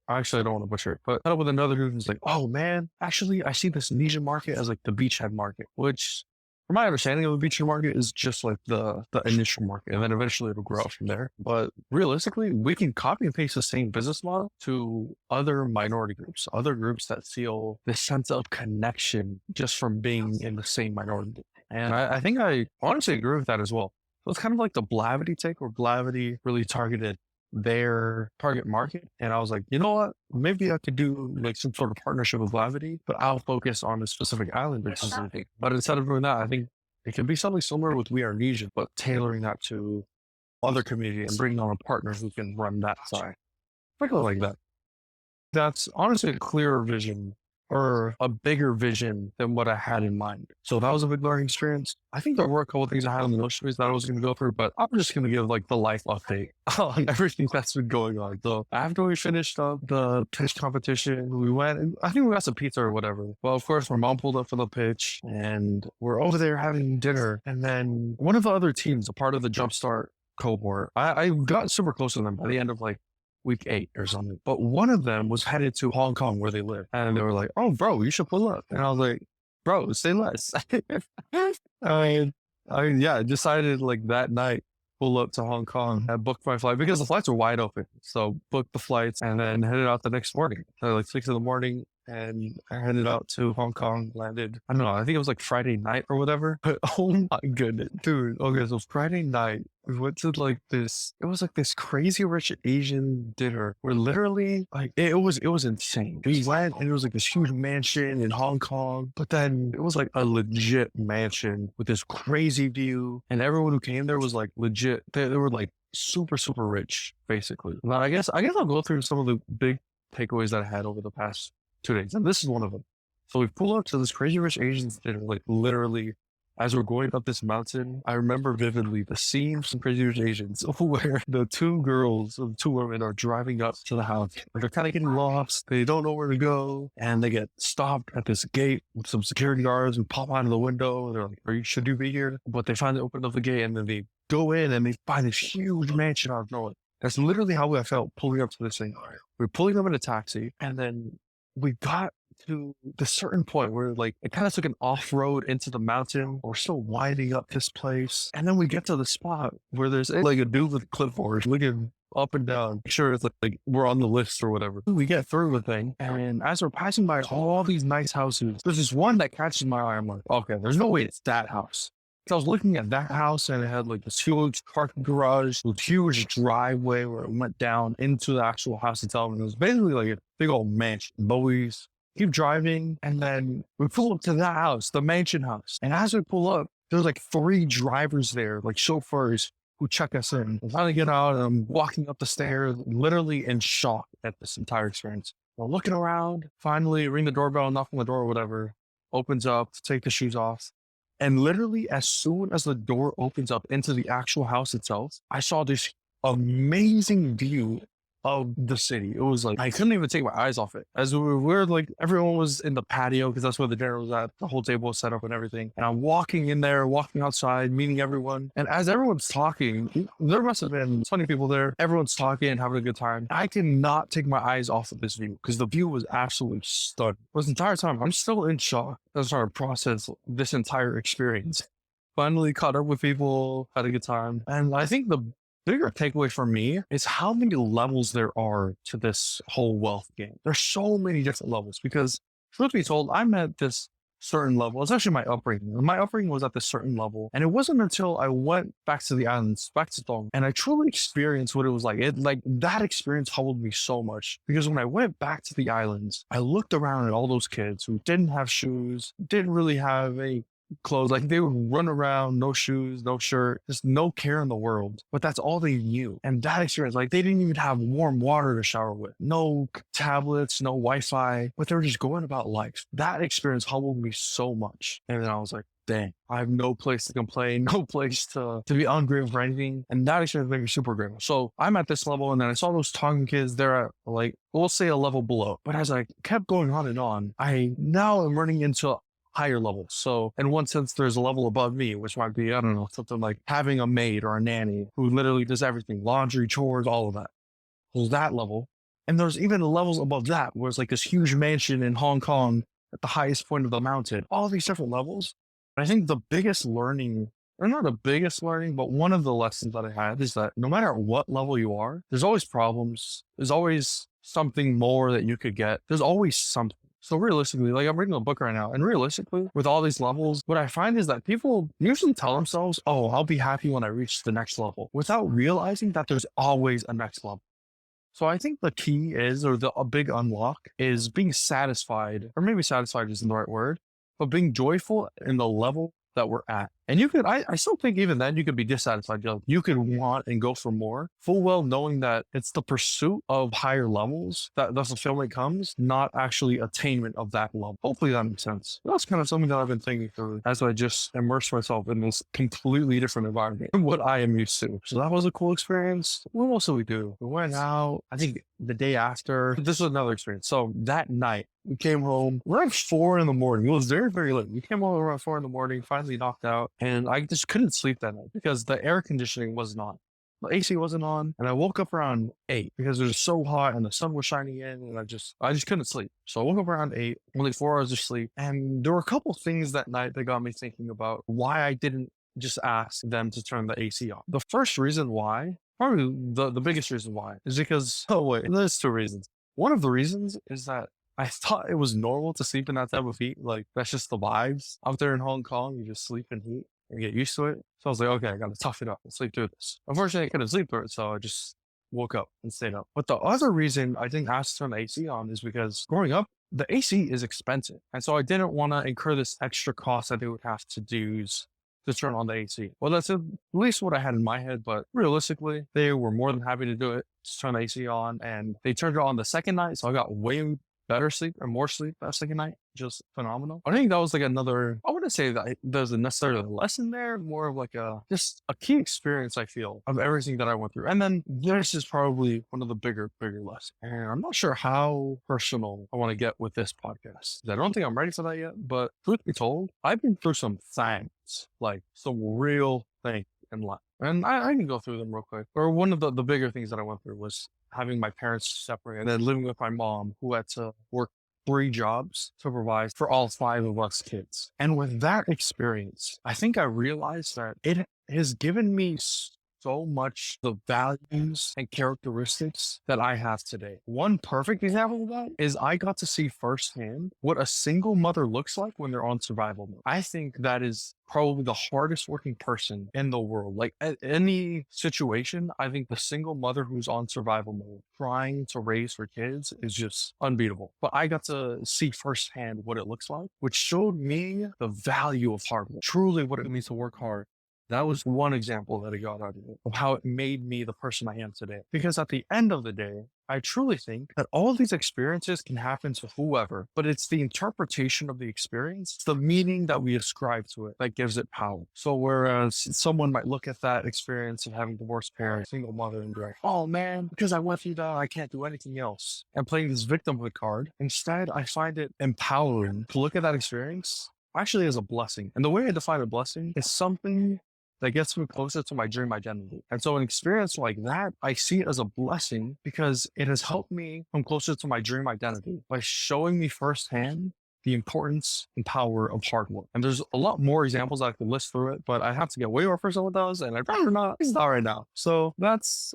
actually, I don't want to butcher it, but caught up with another dude who's like, oh man, actually, I see this Nesian market as like the beachhead market, which from my understanding of the beachhead market is just like the initial market, and then eventually it'll grow from there. But realistically, we can copy and paste the same business model to other minority groups, other groups that feel this sense of connection just from being in the same minority. And I think I honestly agree with that as well. So it's kind of like the Blavity take, where Blavity really targeted their target market. And I was like, you know what? Maybe I could do like some sort of partnership with Blavity, but I'll focus on a specific island or something. But instead of doing that, I think it can be something similar with We Are Nesian, but tailoring that to other communities and bringing on a partner who can run that side. Something like that. That's honestly a clearer vision or a bigger vision than what I had in mind. So that was a big learning experience. I think there were a couple of things I had on the notes that I was going to go through, but I'm just going to give like the life update on everything that's been going on. So after we finished up the pitch competition, we went and I think we got some pizza or whatever. Well, of course, my mom pulled up for the pitch and we're over there having dinner. And then one of the other teams, a part of the Jumpstart cohort, I got super close to them by the end of like week 8 or something. But one of them was headed to Hong Kong where they live. And they were like, oh, bro, you should pull up. And I was like, bro, say less. I decided like that night, pull up to Hong Kong. I booked my flight because the flights were wide open. So booked the flights and then headed out the next morning. So like 6 a.m. and I headed out to Hong Kong, landed, I don't know, I think it was like Friday night or whatever. But oh my goodness, dude. Okay, so Friday night, we went to like this, it was like this crazy rich Asian dinner where literally like, it was insane. We went and it was like this huge mansion in Hong Kong, but then it was like a legit mansion with this crazy view. And everyone who came there was like legit, they were like super, super rich, basically. Now, I guess I'll go through some of the big takeaways that I had over the past 2 days. And this is one of them. So we pull up to this crazy rich Asian dinner, like literally as we're going up this mountain. I remember vividly the scene from Crazy Rich Asians where the 2 girls, the 2 women are driving up to the house. They're kind of getting lost. They don't know where to go. And they get stopped at this gate with some security guards who pop out of the window. They're like, should you be here? But they finally open up the gate and then they go in and they find this huge mansion out of nowhere. That's literally how I felt pulling up to this thing. We were pulling up in a taxi, and then we got to the certain point where like it kind of took an off-road into the mountain. We're still winding up this place, and then we get to the spot where there's like a dude with a clipboard looking up and down, make sure it's like we're on the list or whatever. We get through the thing, and as we're passing by all these nice houses, there's this one that catches my eye. I'm like, okay, there's no way it's that house. So I was looking at that house, and it had like this huge parking garage with huge driveway where it went down into the actual house itself. And it was basically like a big old mansion. But we keep driving, and then we pull up to that house, the mansion house. And as we pull up, there's like 3 drivers there, like chauffeurs, who check us in. I finally get out, and I'm walking up the stairs, literally in shock at this entire experience. We're looking around, finally ring the doorbell, knock on the door or whatever, opens up, take the shoes off. And literally as soon as the door opens up into the actual house itself, I saw this amazing view of the city. It was like, I couldn't even take my eyes off it. As we were like, everyone was in the patio because that's where the dinner was at. The whole table was set up and everything. And I'm walking in there, walking outside, meeting everyone. And as everyone's talking, there must have been 20 people there. Everyone's talking, having a good time. I cannot take my eyes off of this view because the view was absolutely stunning. This entire time, I'm still in shock as I try to process this entire experience. Finally caught up with people, had a good time. And I think the bigger takeaway for me is how many levels there are to this whole wealth game. There's so many different levels because, truth be told, I'm at this certain level. It's actually my upbringing. My upbringing was at this certain level. And it wasn't until I went back to the islands, back to Tong, and I truly experienced what it was like. That experience humbled me so much because when I went back to the islands, I looked around at all those kids who didn't have shoes, didn't really have any clothes. Like they would run around, no shoes, no shirt, just no care in the world. But that's all they knew. And that experience, like they didn't even have warm water to shower with, no tablets, no Wi-Fi, but they were just going about life. That experience humbled me so much. And then I was like, dang, I have no place to complain, no place to be ungrateful for anything. And that experience made me super grateful. So I'm at this level, and then I saw those Tongan kids, they're at like, we'll say a level below. But as I kept going on, I now am running into higher levels. So in one sense, there's a level above me, which might be, I don't know, something like having a maid or a nanny who literally does everything, laundry, chores, all of that. There's that level. And there's even levels above that, where it's like this huge mansion in Hong Kong at the highest point of the mountain, all these different levels. And I think the biggest learning, or not the biggest learning, but one of the lessons that I had is that no matter what level you are, there's always problems. There's always something more that you could get. There's always something. So realistically, like I'm reading a book right now, and realistically, with all these levels, what I find is that people usually tell themselves, oh, I'll be happy when I reach the next level, without realizing that there's always a next level. So I think the key is, or a big unlock is being satisfied, or maybe satisfied isn't the right word, but being joyful in the level that we're at. And you could, I still think even then you could be dissatisfied. You could want and go for more, full well knowing that it's the pursuit of higher levels that the fulfillment comes, not actually attainment of that level. Hopefully that makes sense. That's kind of something that I've been thinking through as I just immerse myself in this completely different environment than what I am used to. So that was a cool experience. What else did we do? We went out, I think the day after. This was another experience. So that night, we came home around 4 a.m. It was very, very late. We came home around 4 a.m, finally knocked out, and I just couldn't sleep that night because the air conditioning wasn't on. The AC wasn't on, and I woke up around 8 because it was so hot and the sun was shining in, and I just couldn't sleep. So I woke up around 8, only 4 hours of sleep, and there were a couple things that night that got me thinking about why I didn't just ask them to turn the AC on. The first reason why, probably the biggest reason why, is because, there's 2 reasons. One of the reasons is that I thought it was normal to sleep in that type of heat. Like, that's just the vibes. Out there in Hong Kong, you just sleep in heat and get used to it. So I was like, okay, I got to tough it up and sleep through this. Unfortunately, I couldn't sleep through it, so I just woke up and stayed up. But the other reason I didn't ask to turn the AC on is because growing up, the AC is expensive. And so I didn't want to incur this extra cost that they would have to do to turn on the AC. Well, that's at least what I had in my head, but realistically, they were more than happy to do it, to turn the AC on, and they turned it on the second night, so I got way better sleep or more sleep that second night. Just phenomenal. I think that was like another, I wouldn't say that there's a necessarily lesson there, more of like just a key experience, I feel, of everything that I went through. And then this is probably one of the bigger lessons. And I'm not sure how personal I want to get with this podcast. I don't think I'm ready for that yet, but truth be told, I've been through some things, like some real things in life. And I can go through them real quick. Or one of the bigger things that I went through was having my parents separate and then living with my mom, who had to work 3 jobs to provide for all 5 of us kids. And with that experience, I think I realized that it has given me so much the values and characteristics that I have today. One perfect example of that is I got to see firsthand what a single mother looks like when they're on survival mode. I think that is probably the hardest working person in the world. Like at any situation, I think the single mother who's on survival mode trying to raise her kids is just unbeatable. But I got to see firsthand what it looks like, which showed me the value of hard work, truly what it means to work hard. That was one example that I got out of it, of how it made me the person I am today. Because at the end of the day, I truly think that all of these experiences can happen to whoever, but it's the interpretation of the experience, it's the meaning that we ascribe to it that gives it power. So whereas someone might look at that experience of having divorced parents, single mother, and be like, oh man, because I went through that, I can't do anything else. And playing this victimhood card, instead, I find it empowering to look at that experience actually as a blessing. And the way I define a blessing is something that gets me closer to my dream identity. And so an experience like that, I see it as a blessing because it has helped me come closer to my dream identity by showing me firsthand the importance and power of hard work. And there's a lot more examples I could list through it, but I have to get way more personal with those, and I'd rather not. It's not right now. So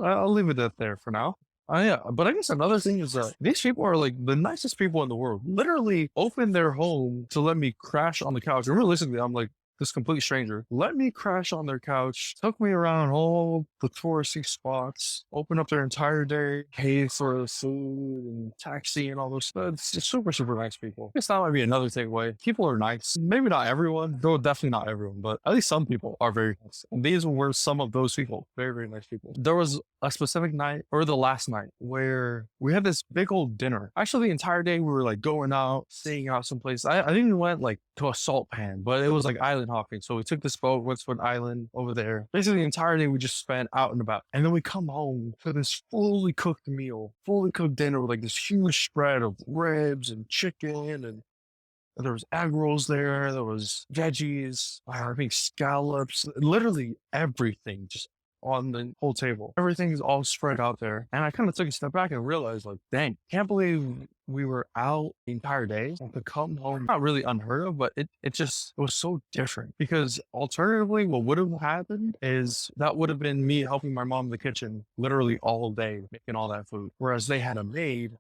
I'll leave it at there for now. Yeah, but I guess another thing is that these people are like the nicest people in the world. Literally opened their home to let me crash on the couch. And realistically, I'm like, this complete stranger let me crash on their couch, took me around all the touristy spots, opened up their entire day, paid for the food and taxi and all those stuff. It's just super, super nice people. I guess that might be another takeaway. People are nice. Maybe not everyone, though definitely not everyone, but at least some people are very nice. And these were some of those people. Very, very nice people. There was a specific night, or the last night, where we had this big old dinner. Actually, the entire day we were like going out, staying out someplace. I think we went like to a salt pan, but it was like island hopping. So we took this boat, went to an island over there. Basically, the entire day we just spent out and about. And then we come home to this fully cooked meal, fully cooked dinner with like this huge spread of ribs and chicken, and there was egg rolls there. There was veggies, I think scallops, literally everything just on the whole table. Everything's all spread out there. And I kind of took a step back and realized, like, dang, can't believe we were out the entire day and to come home. Not really unheard of, but it was so different. Because alternatively, what would have happened is that would have been me helping my mom in the kitchen literally all day, making all that food. Whereas they had a maid.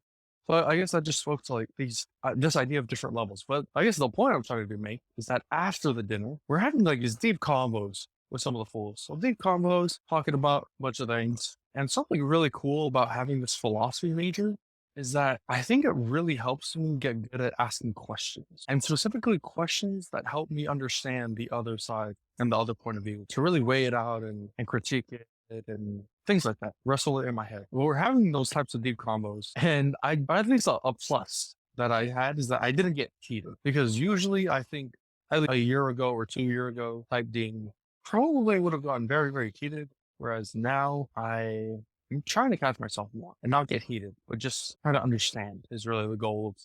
So I guess I just spoke to like this idea of different levels. But I guess the point I'm trying to make is that after the dinner, we're having like these deep combos with some of the fools. So deep combos, talking about a bunch of things. And something really cool about having this philosophy major is that I think it really helps me get good at asking questions, and specifically questions that help me understand the other side and the other point of view, to really weigh it out and critique it and things like that, wrestle it in my head. Well, we're having those types of deep combos, and at least a plus that I had is that I didn't get heated, because usually I think a year ago or 2 years ago type ding probably would have gotten very, very heated. Whereas now I'm trying to catch myself more and not get heated, but just try to understand is really the goal of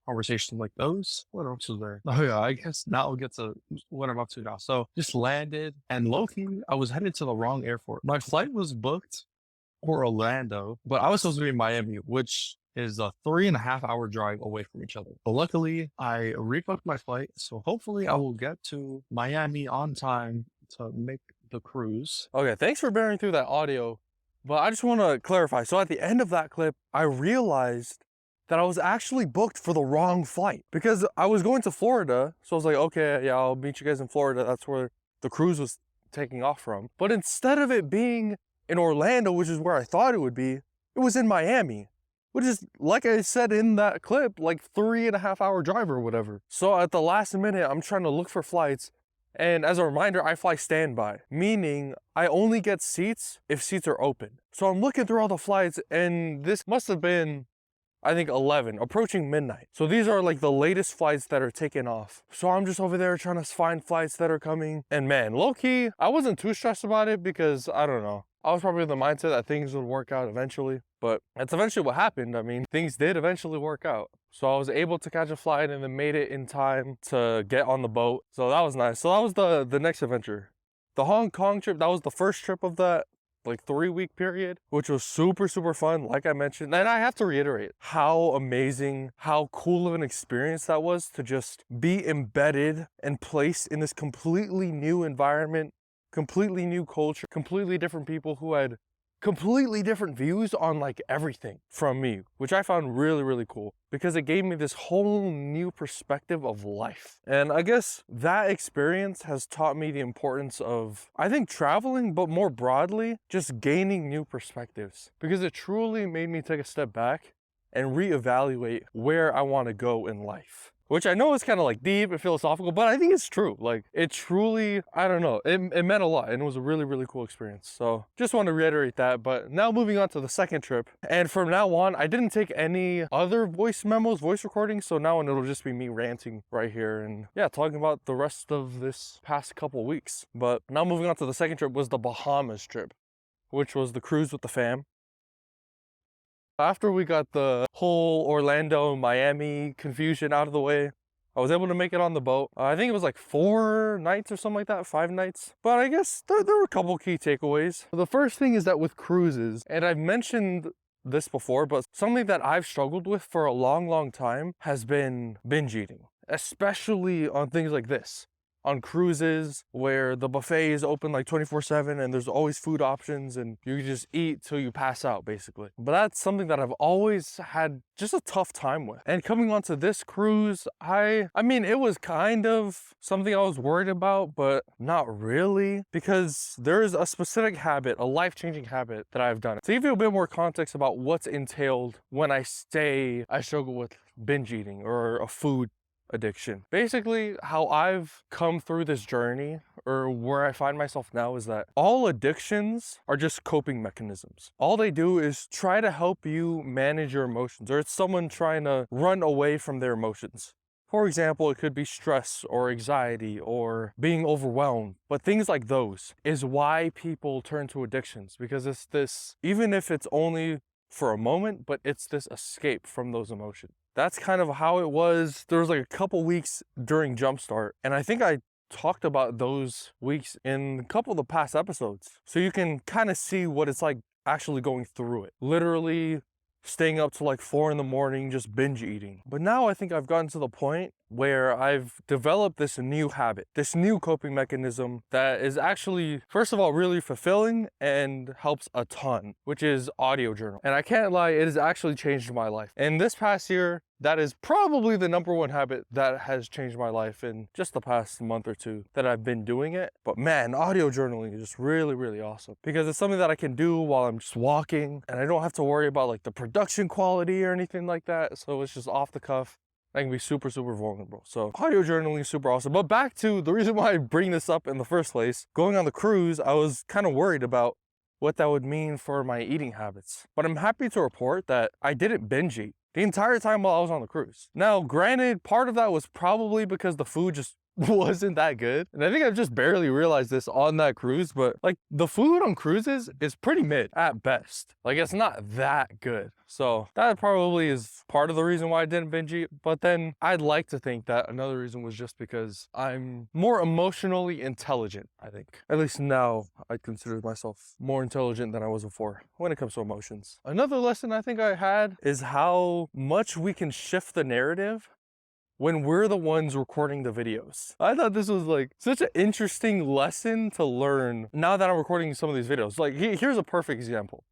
conversations like those. What else is there? Oh yeah, I guess now I'll get to what I'm up to now. So just landed, and low-key, I was headed to the wrong airport. My flight was booked for Orlando, but I was supposed to be in Miami, which is a 3.5-hour drive away from each other. But luckily, I rebooked my flight, so hopefully I will get to Miami on time to make the cruise. Okay, thanks for bearing through that audio, but I just want to clarify. So at the end of that clip, I realized that I was actually booked for the wrong flight, because I was going to Florida. So I was like, okay, yeah, I'll meet you guys in Florida. That's where the cruise was taking off from. But instead of it being in Orlando, which is where I thought it would be, it was in Miami, which is, like I said in that clip, like 3.5-hour drive or whatever. So at the last minute, I'm trying to look for flights. And as a reminder, I fly standby, meaning I only get seats if seats are open. So I'm looking through all the flights, and this must have been, I think, 11, approaching midnight. So these are like the latest flights that are taking off. So I'm just over there trying to find flights that are coming. And man, low-key, I wasn't too stressed about it, because I don't know, I was probably in the mindset that things would work out eventually. But that's eventually what happened. I mean, things did eventually work out. So I was able to catch a flight and then made it in time to get on the boat. So that was nice. So that was the next adventure. The Hong Kong trip, that was the first trip of that like 3-week period, which was super, super fun, like I mentioned. And I have to reiterate how amazing, how cool of an experience that was to just be embedded and placed in this completely new environment, completely new culture, completely different people who had completely different views on like everything from me, which I found really, really cool because it gave me this whole new perspective of life. And I guess that experience has taught me the importance of, I think, traveling, but more broadly, just gaining new perspectives, because it truly made me take a step back and reevaluate where I want to go in life. Which I know is kind of like deep and philosophical, but I think it's true. Like, it truly, I don't know, it meant a lot, and it was a really, really cool experience. So just want to reiterate that. But now moving on to the second trip, and from now on, I didn't take any other voice memos, voice recordings, so now it'll just be me ranting right here and yeah, talking about the rest of this past couple weeks. But now moving on to the second trip was the Bahamas trip, which was the cruise with the fam. After we got the whole Orlando, Miami confusion out of the way, I was able to make it on the boat. I think it was like 4 nights or something like that, 5 nights. But I guess there were a couple key takeaways. The first thing is that with cruises, and I've mentioned this before, but something that I've struggled with for a long, long time has been binge eating, especially on things like this. On cruises where the buffet is open like 24/7 and there's always food options and you just eat till you pass out basically. But that's something that I've always had just a tough time with. And coming onto this cruise, I mean, it was kind of something I was worried about, but not really, because there is a specific habit, a life-changing habit that I've done. To give you a bit more context about what's entailed when I struggle with binge eating or a food addiction. Basically, how I've come through this journey, or where I find myself now, is that all addictions are just coping mechanisms. All they do is try to help you manage your emotions, or it's someone trying to run away from their emotions. For example, it could be stress or anxiety or being overwhelmed. But things like those is why people turn to addictions, because it's this, even if it's only for a moment, but it's this escape from those emotions. That's kind of how it was. There was like a couple weeks during Jumpstart, and I think I talked about those weeks in a couple of the past episodes. So you can kind of see what it's like actually going through it. Literally staying up to like 4 in the morning, just binge eating. But now I think I've gotten to the point where I've developed this new habit, this new coping mechanism that is actually, first of all, really fulfilling and helps a ton, which is audio journal. And I can't lie, it has actually changed my life. And this past year, that is probably the #1 habit that has changed my life in just the past month or two that I've been doing it. But man, audio journaling is just really, really awesome, because it's something that I can do while I'm just walking, and I don't have to worry about like the production quality or anything like that. So it's just off the cuff. I can be super, super vulnerable. So audio journaling is super awesome. But back to the reason why I bring this up in the first place. Going on the cruise, I was kind of worried about what that would mean for my eating habits. But I'm happy to report that I didn't binge eat the entire time while I was on the cruise. Now, granted, part of that was probably because the food just wasn't that good. And I think I've just barely realized this on that cruise, but like the food on cruises is pretty mid at best. Like, it's not that good. So that probably is part of the reason why I didn't binge eat. But then I'd like to think that another reason was just because I'm more emotionally intelligent, I think. At least now I consider myself more intelligent than I was before when it comes to emotions. Another lesson I think I had is how much we can shift the narrative when we're the ones recording the videos. I thought this was like such an interesting lesson to learn now that I'm recording some of these videos. Like, here's a perfect example.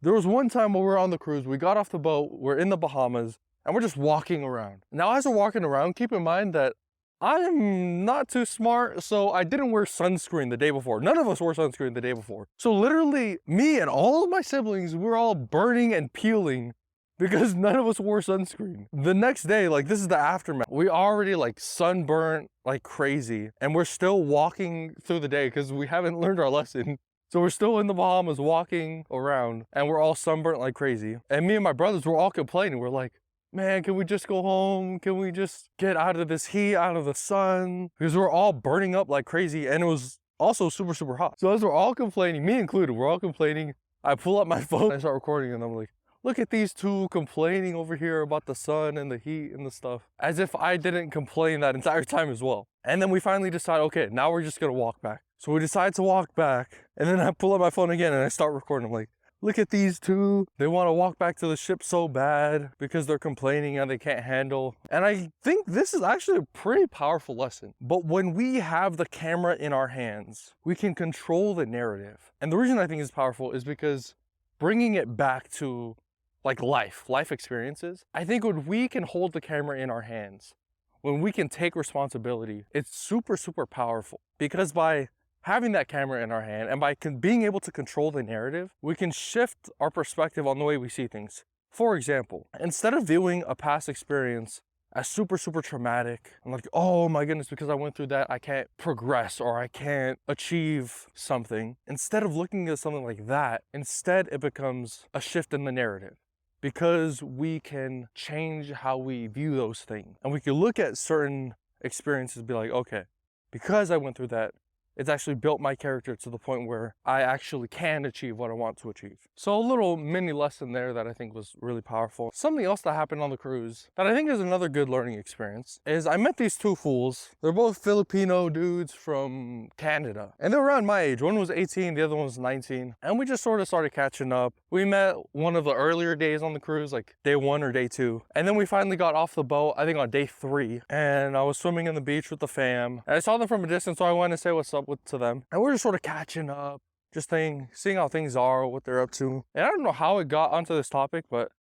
There was one time when we were on the cruise, we got off the boat, we're in the Bahamas, and we're just walking around. Now, as we're walking around, keep in mind that I'm not too smart, so I didn't wear sunscreen the day before. None of us wore sunscreen the day before. So literally, me and all of my siblings, we're all burning and peeling because none of us wore sunscreen. The next day, like, this is the aftermath. We already like sunburnt like crazy, and we're still walking through the day because we haven't learned our lesson. So we're still in the Bahamas walking around, and we're all sunburnt like crazy. And me and my brothers were all complaining. We're like, man, can we just go home? Can we just get out of this heat, out of the sun? Because we're all burning up like crazy, and it was also super, super hot. So as we're all complaining, me included, we're all complaining, I pull up my phone, I start recording, and I'm like, look at these two complaining over here about the sun and the heat and the stuff, as if I didn't complain that entire time as well. And then we finally decide, okay, now we're just gonna walk back. So we decide to walk back, and then I pull up my phone again and I start recording. I'm like, look at these two. They want to walk back to the ship so bad because they're complaining and they can't handle. And I think this is actually a pretty powerful lesson. But when we have the camera in our hands, we can control the narrative. And the reason I think it's powerful is because bringing it back to like life experiences, I think when we can hold the camera in our hands, when we can take responsibility, it's super, super powerful. Because by having that camera in our hand and by being able to control the narrative, we can shift our perspective on the way we see things. For example, instead of viewing a past experience as super, super traumatic, and like, oh my goodness, because I went through that, I can't progress or I can't achieve something. Instead of looking at something like that, instead it becomes a shift in the narrative. Because we can change how we view those things. And we can look at certain experiences and be like, okay, because I went through that, it's actually built my character to the point where I actually can achieve what I want to achieve. So a little mini lesson there that I think was really powerful. Something else that happened on the cruise that I think is another good learning experience is I met these two fools. They're both Filipino dudes from Canada. And they're around my age. One was 18, the other one was 19. And we just sort of started catching up. We met one of the earlier days on the cruise, like day 1 or day 2. And then we finally got off the boat, I think on day 3. And I was swimming in the beach with the fam. And I saw them from a distance, so I went to say what's up to them. And we're just sort of catching up, just seeing how things are, what they're up to. And I don't know how it got onto this topic, but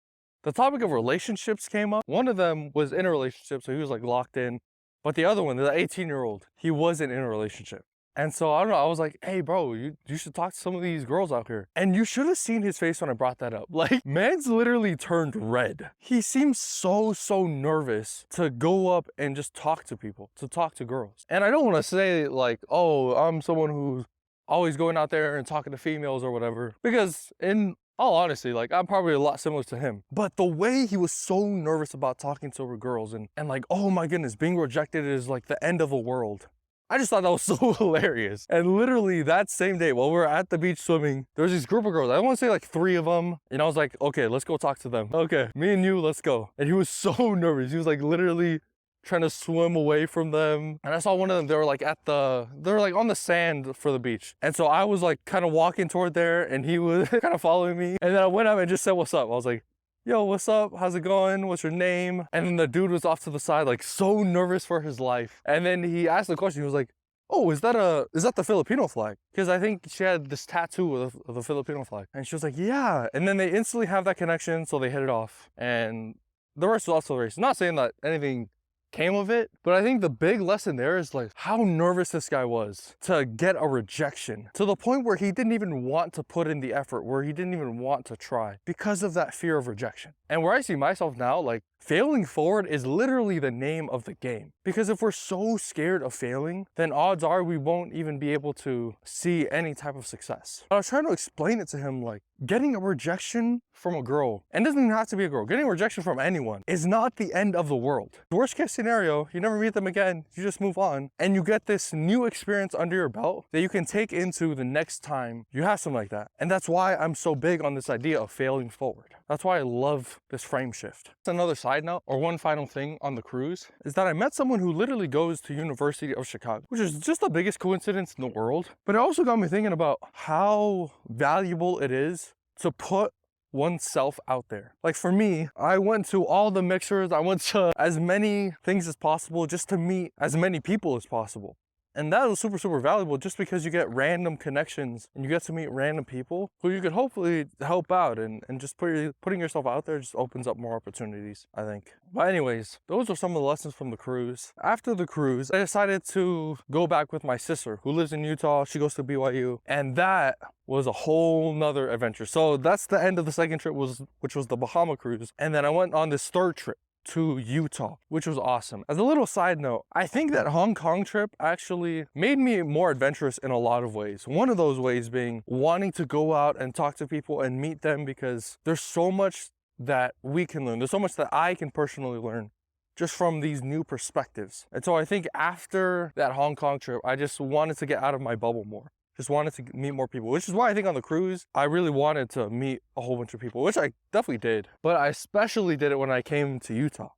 the topic of relationships came up. One of them was in a relationship, so he was like locked in. But the other one, the 18-year-old, he wasn't in a relationship. And so I don't know, I was like, hey bro, you should talk to some of these girls out here. And you should have seen his face when I brought that up. Like, man's literally turned red. He seems so nervous to go up and just talk to people, to talk to girls. And I don't want to say like, oh, I'm someone who's always going out there and talking to females or whatever. Because in all honesty, like, I'm probably a lot similar to him. But the way he was so nervous about talking to girls and like, oh my goodness, being rejected is like the end of the world. I just thought that was so hilarious. And literally that same day while we were at the beach swimming, there was this group of girls. I want to say like 3 of them. And I was like, okay, let's go talk to them. Okay, me and you, let's go. And he was so nervous. He was like literally trying to swim away from them. And I saw one of them, they were like on the sand for the beach. And so I was like kind of walking toward there and he was kind of following me. And then I went up and just said, what's up? I was like, yo, what's up? How's it going? What's your name? And then the dude was off to the side, like so nervous for his life. And then he asked the question, he was like, oh, is that the Filipino flag? Because I think she had this tattoo of the Filipino flag. And she was like, yeah. And then they instantly have that connection, so they hit it off. And the rest was also the race. Not saying that anything came of it, but I think the big lesson there is like how nervous this guy was to get a rejection, to the point where he didn't even want to put in the effort, where he didn't even want to try because of that fear of rejection. And where I see myself now, like, failing forward is literally the name of the game. Because if we're so scared of failing, then odds are we won't even be able to see any type of success. I was trying to explain it to him, like, getting a rejection from a girl, and it doesn't even have to be a girl, getting a rejection from anyone is not the end of the world. The worst case scenario, you never meet them again, you just move on, and you get this new experience under your belt that you can take into the next time you have something like that. And that's why I'm so big on this idea of failing forward. That's why I love this frame shift. Another side note, or one final thing on the cruise, is that I met someone who literally goes to University of Chicago, which is just the biggest coincidence in the world. But it also got me thinking about how valuable it is to put oneself out there. Like for me, I went to all the mixers, I went to as many things as possible just to meet as many people as possible. And that was super, super valuable just because you get random connections and you get to meet random people who you could hopefully help out, and just putting yourself out there just opens up more opportunities, I think. But anyways, those are some of the lessons from the cruise. After the cruise, I decided to go back with my sister who lives in Utah. She goes to BYU, and that was a whole nother adventure. So that's the end of the second trip, which was the Bahamas Cruise. And then I went on this third trip to Utah, which was awesome. As a little side note, I think that Hong Kong trip actually made me more adventurous in a lot of ways. One of those ways being wanting to go out and talk to people and meet them, because there's so much that we can learn. There's so much that I can personally learn just from these new perspectives. And so I think after that Hong Kong trip, I just wanted to get out of my bubble more. Just wanted to meet more people, which is why I think on the cruise, I really wanted to meet a whole bunch of people, which I definitely did. But I especially did it when I came to Utah.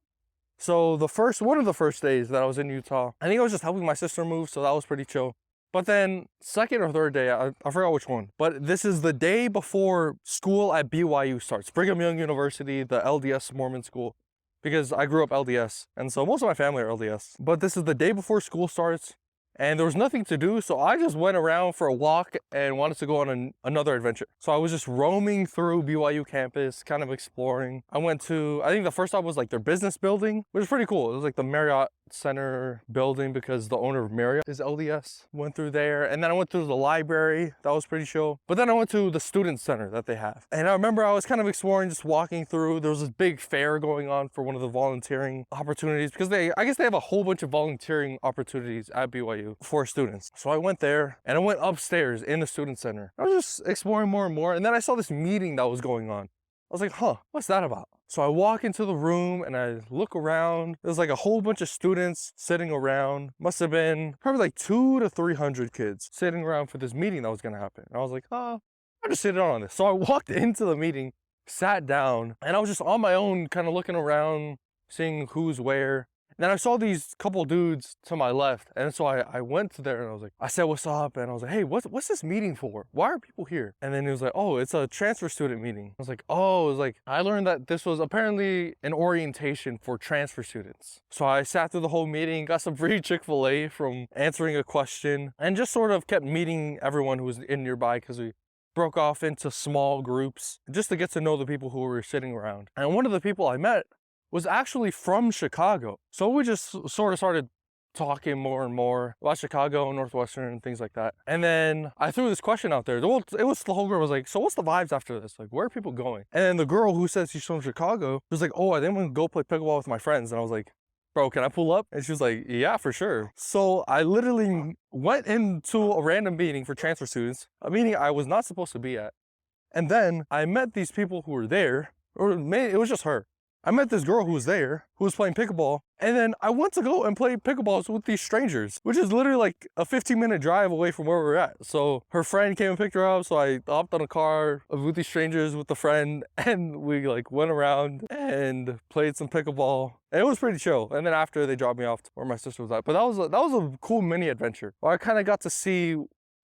So one of the first days that I was in Utah, I think I was just helping my sister move, so that was pretty chill. But then second or third day, I forgot which one, but this is the day before school at BYU starts, Brigham Young University, the LDS Mormon school, because I grew up LDS. And so most of my family are LDS. But this is the day before school starts. And there was nothing to do, so I just went around for a walk and wanted to go on another adventure. So I was just roaming through BYU campus, kind of exploring. I went to, I think the first stop was like their business building, which was pretty cool. It was like the Marriott Center building because the owner of Marriott is LDS. Went through there, and then I went through the library. That was pretty chill. But then I went to the student center that they have. And I remember I was kind of exploring, just walking through. There was this big fair going on for one of the volunteering opportunities because I guess they have a whole bunch of volunteering opportunities at BYU for students. So I went there and I went upstairs in the student center. I was just exploring more and more. And then I saw this meeting that was going on. I was like, huh, what's that about? So I walk into the room and I look around. There's like a whole bunch of students sitting around. Must have been probably like 200 to 300 kids sitting around for this meeting that was gonna happen. And I was like, oh, I'll just sit down on this. So I walked into the meeting, sat down, and I was just on my own, kind of looking around, seeing who's where. And then I saw these couple dudes to my left. And so I went to there and I was like, I said, what's up? And I was like, hey, what's this meeting for? Why are people here? And then he was like, oh, it's a transfer student meeting. I was like, oh, it was like, I learned that this was apparently an orientation for transfer students. So I sat through the whole meeting, got some free Chick-fil-A from answering a question, and just sort of kept meeting everyone who was in nearby because we broke off into small groups just to get to know the people who were sitting around. And one of the people I met was actually from Chicago. So we just sort of started talking more and more about Chicago, Northwestern, and things like that. And then I threw this question out there. Well, it was the whole girl was like, so what's the vibes after this? Like, where are people going? And then the girl who says she's from Chicago was like, oh, I think I'm gonna go play pickleball with my friends. And I was like, bro, can I pull up? And she was like, yeah, for sure. So I literally went into a random meeting for transfer students, a meeting I was not supposed to be at. And then I met these people who were there, or maybe it was just her. I met this girl who was there, who was playing pickleball, and then I went to go and play pickleballs with these strangers, which is literally like a 15-minute drive away from where we're at. So her friend came and picked her up, so I hopped on a car with these strangers with a friend, and we like went around and played some pickleball. And it was pretty chill. And then after, they dropped me off to where my sister was at. But that was a cool mini adventure where I kind of got to see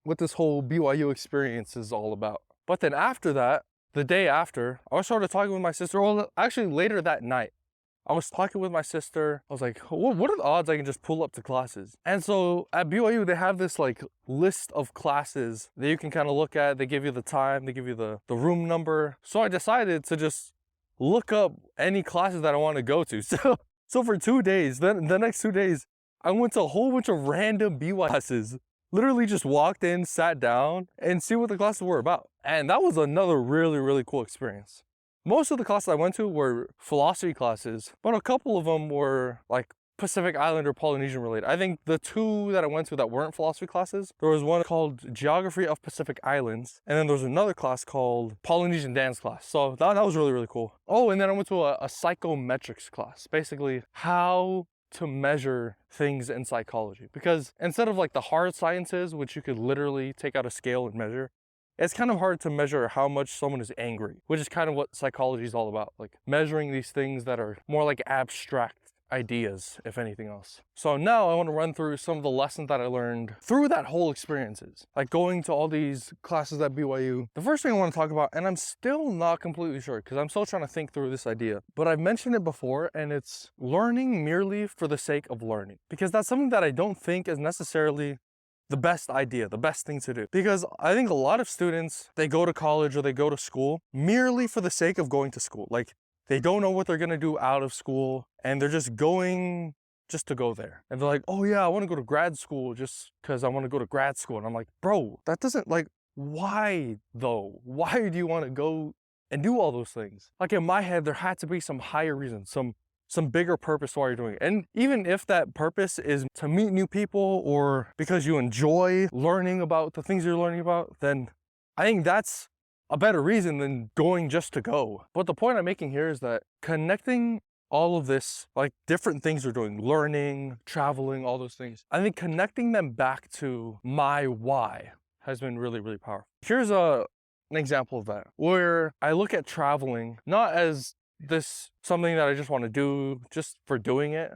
what this whole BYU experience is all about. But then after that, the day after, I started talking with my sister. Well, actually later that night, I was talking with my sister. I was like, what are the odds I can just pull up to classes? And so at BYU, they have this like list of classes that you can kind of look at. They give you the time, they give you the room number. So I decided to just look up any classes that I want to go to. So for 2 days, then the next 2 days, I went to a whole bunch of random BYU classes. Literally just walked in, sat down, and see what the classes were about. And that was another really, really cool experience. Most of the classes I went to were philosophy classes, but a couple of them were like Pacific Island or Polynesian related. I think the two that I went to that weren't philosophy classes, there was one called Geography of Pacific Islands, and then there was another class called Polynesian Dance class. So that was really, really cool. Oh, and then I went to a psychometrics class, basically how to measure things in psychology. Because instead of like the hard sciences, which you could literally take out a scale and measure, it's kind of hard to measure how much someone is angry, which is kind of what psychology is all about. Like measuring these things that are more like abstract ideas, if anything else. So now I want to run through some of the lessons that I learned through that whole experiences, like going to all these classes at BYU. The first thing I want to talk about, and I'm still not completely sure because I'm still trying to think through this idea, but I've mentioned it before, and it's learning merely for the sake of learning, because that's something that I don't think is necessarily the best idea, the best thing to do. Because I think a lot of students, they go to college or they go to school merely for the sake of going to school. Like they don't know what they're gonna do out of school, and they're just going just to go there. And they're like, oh yeah, I wanna go to grad school just because I wanna go to grad school. And I'm like, bro, that doesn't, like, why though? Why do you wanna go and do all those things? Like in my head, there had to be some higher reason, some bigger purpose why you're doing it. And even if that purpose is to meet new people or because you enjoy learning about the things you're learning about, then I think that's a better reason than going just to go. But the point I'm making here is that connecting all of this, like different things we're doing, learning, traveling, all those things, I think connecting them back to my why has been really, really powerful. Here's an example of that, where I look at traveling not as this something that I just want to do just for doing it,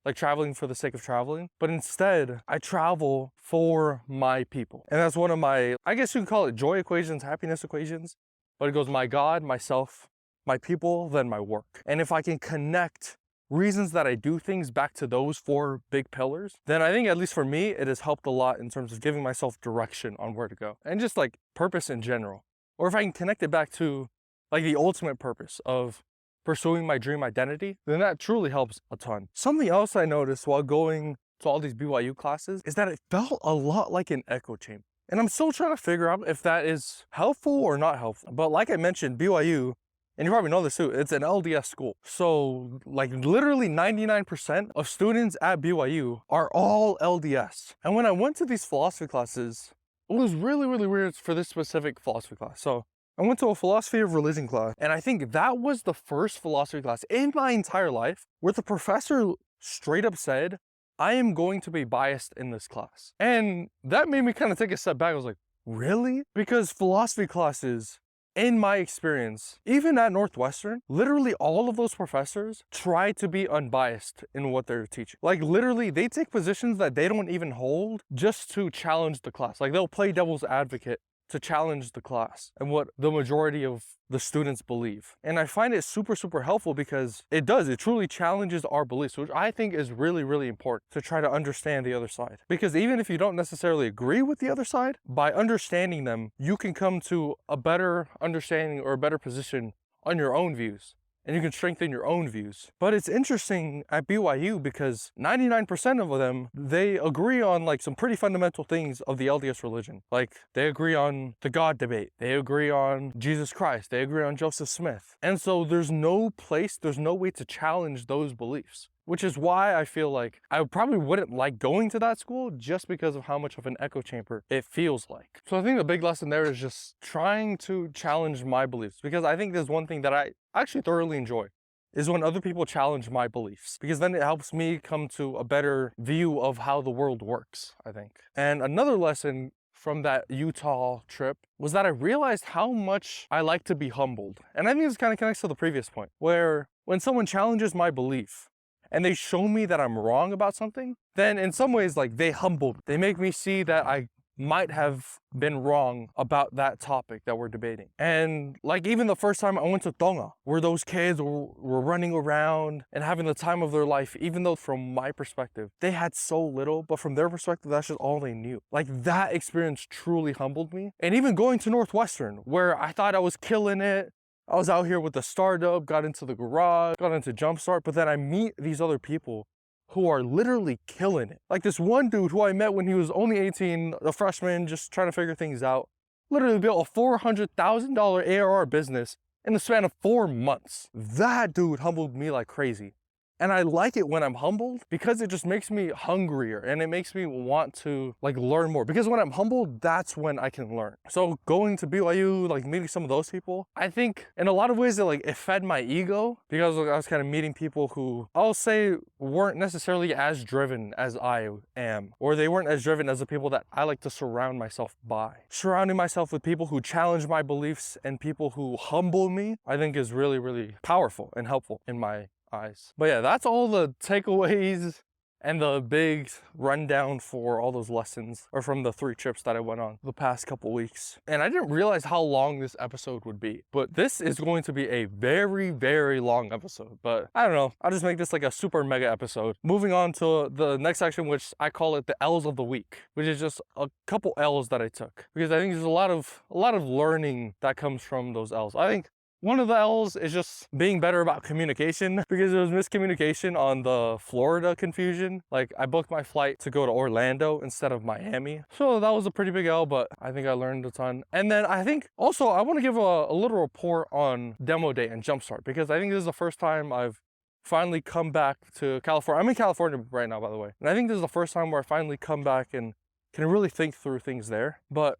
like traveling for the sake of traveling, but instead I travel for my people. And that's one of my, I guess you can call it joy equations, happiness equations, but it goes my God, myself, my people, then my work. And if I can connect reasons that I do things back to those 4 big pillars, then I think, at least for me, it has helped a lot in terms of giving myself direction on where to go and just like purpose in general. Or if I can connect it back to like the ultimate purpose of pursuing my dream identity, then that truly helps a ton. Something else I noticed while going to all these BYU classes is that it felt a lot like an echo chamber. And I'm still trying to figure out if that is helpful or not helpful. But like I mentioned, BYU, and you probably know this too, it's an LDS school. So like literally 99% of students at BYU are all LDS. And when I went to these philosophy classes, it was really, really weird for this specific philosophy class. So I went to a philosophy of religion class, and I think that was the first philosophy class in my entire life where the professor straight up said, I am going to be biased in this class. And that made me kind of take a step back. I was like, really? Because philosophy classes, in my experience, even at Northwestern, literally all of those professors try to be unbiased in what they're teaching. Like literally they take positions that they don't even hold just to challenge the class. Like they'll play devil's advocate to challenge the class and what the majority of the students believe. And I find it super, super helpful because it truly challenges our beliefs, which I think is really, really important to try to understand the other side. Because even if you don't necessarily agree with the other side, by understanding them, you can come to a better understanding or a better position on your own views. And you can strengthen your own views. But it's interesting at BYU because 99% of them, they agree on like some pretty fundamental things of the LDS religion. Like they agree on the God debate. They agree on Jesus Christ. They agree on Joseph Smith. And so there's no way to challenge those beliefs. Which is why I feel like I probably wouldn't like going to that school just because of how much of an echo chamber it feels like. So I think the big lesson there is just trying to challenge my beliefs, because I think there's one thing that I actually thoroughly enjoy is when other people challenge my beliefs, because then it helps me come to a better view of how the world works, I think. And another lesson from that Utah trip was that I realized how much I like to be humbled. And I think this kind of connects to the previous point, where when someone challenges my belief, and they show me that I'm wrong about something, then in some ways, like they humble me. They make me see that I might have been wrong about that topic that we're debating. And like even the first time I went to Tonga, where those kids were running around and having the time of their life, even though from my perspective, they had so little, but from their perspective, that's just all they knew. Like that experience truly humbled me. And even going to Northwestern, where I thought I was killing it, I was out here with the startup, got into the garage, got into Jumpstart, but then I meet these other people who are literally killing it. Like this one dude who I met when he was only 18, a freshman, just trying to figure things out, literally built a $400,000 ARR business in the span of 4 months. That dude humbled me like crazy. And I like it when I'm humbled because it just makes me hungrier and it makes me want to like learn more. Because when I'm humbled, that's when I can learn. So going to BYU, like meeting some of those people, I think in a lot of ways it fed my ego, because I was kind of meeting people who I'll say weren't necessarily as driven as I am, or they weren't as driven as the people that I like to surround myself by. Surrounding myself with people who challenge my beliefs and people who humble me, I think is really, really powerful and helpful in my eyes. But yeah, that's all the takeaways and the big rundown for all those lessons, or from the 3 trips that I went on the past couple weeks. And I didn't realize how long this episode would be, but this is going to be a very, very long episode. But I don't know, I'll just make this like a super mega episode. Moving on to the next section, which I call it the L's of the week, which is just a couple L's that I took, because I think there's a lot of learning that comes from those L's. I think one of the L's is just being better about communication, because there was miscommunication on the Florida confusion. Like I booked my flight to go to Orlando instead of Miami. So that was a pretty big L, but I think I learned a ton. And then I think also I want to give a little report on demo day and Jumpstart, because I think this is the first time I've finally come back to California. I'm in California right now, by the way. And I think this is the first time where I finally come back and can really think through things there. But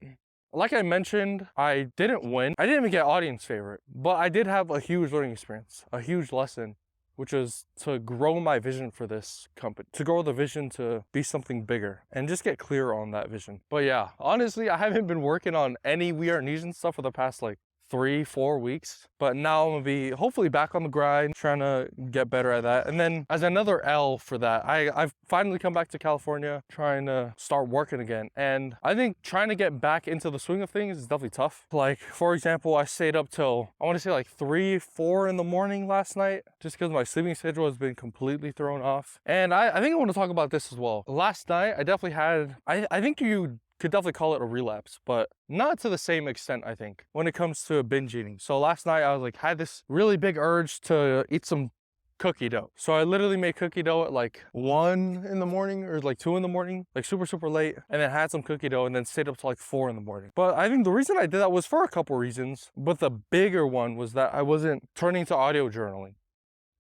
like I mentioned, I didn't win. I didn't even get audience favorite, but I did have a huge learning experience, a huge lesson, which was to grow my vision for this company, to grow the vision to be something bigger and just get clear on that vision. But yeah, honestly, I haven't been working on any We Are Nesian stuff for the past like 3-4 weeks, but now I'm gonna be hopefully back on the grind, trying to get better at that. And then as another L for that, I've finally come back to California, trying to start working again. And I think trying to get back into the swing of things is definitely tough. Like, for example, I stayed up till, I want to say like 3-4 in the morning last night, just because my sleeping schedule has been completely thrown off. And I think I want to talk about this as well. Last night, I definitely had, I think you could definitely call it a relapse, but not to the same extent, I think, when it comes to binge eating. So last night I was like, had this really big urge to eat some cookie dough. So I literally made cookie dough at like 1 in the morning or like 2 in the morning, like super late, and then had some cookie dough and then stayed up till like 4 in the morning. But I think the reason I did that was for a couple reasons, but the bigger one was that I wasn't turning to audio journaling,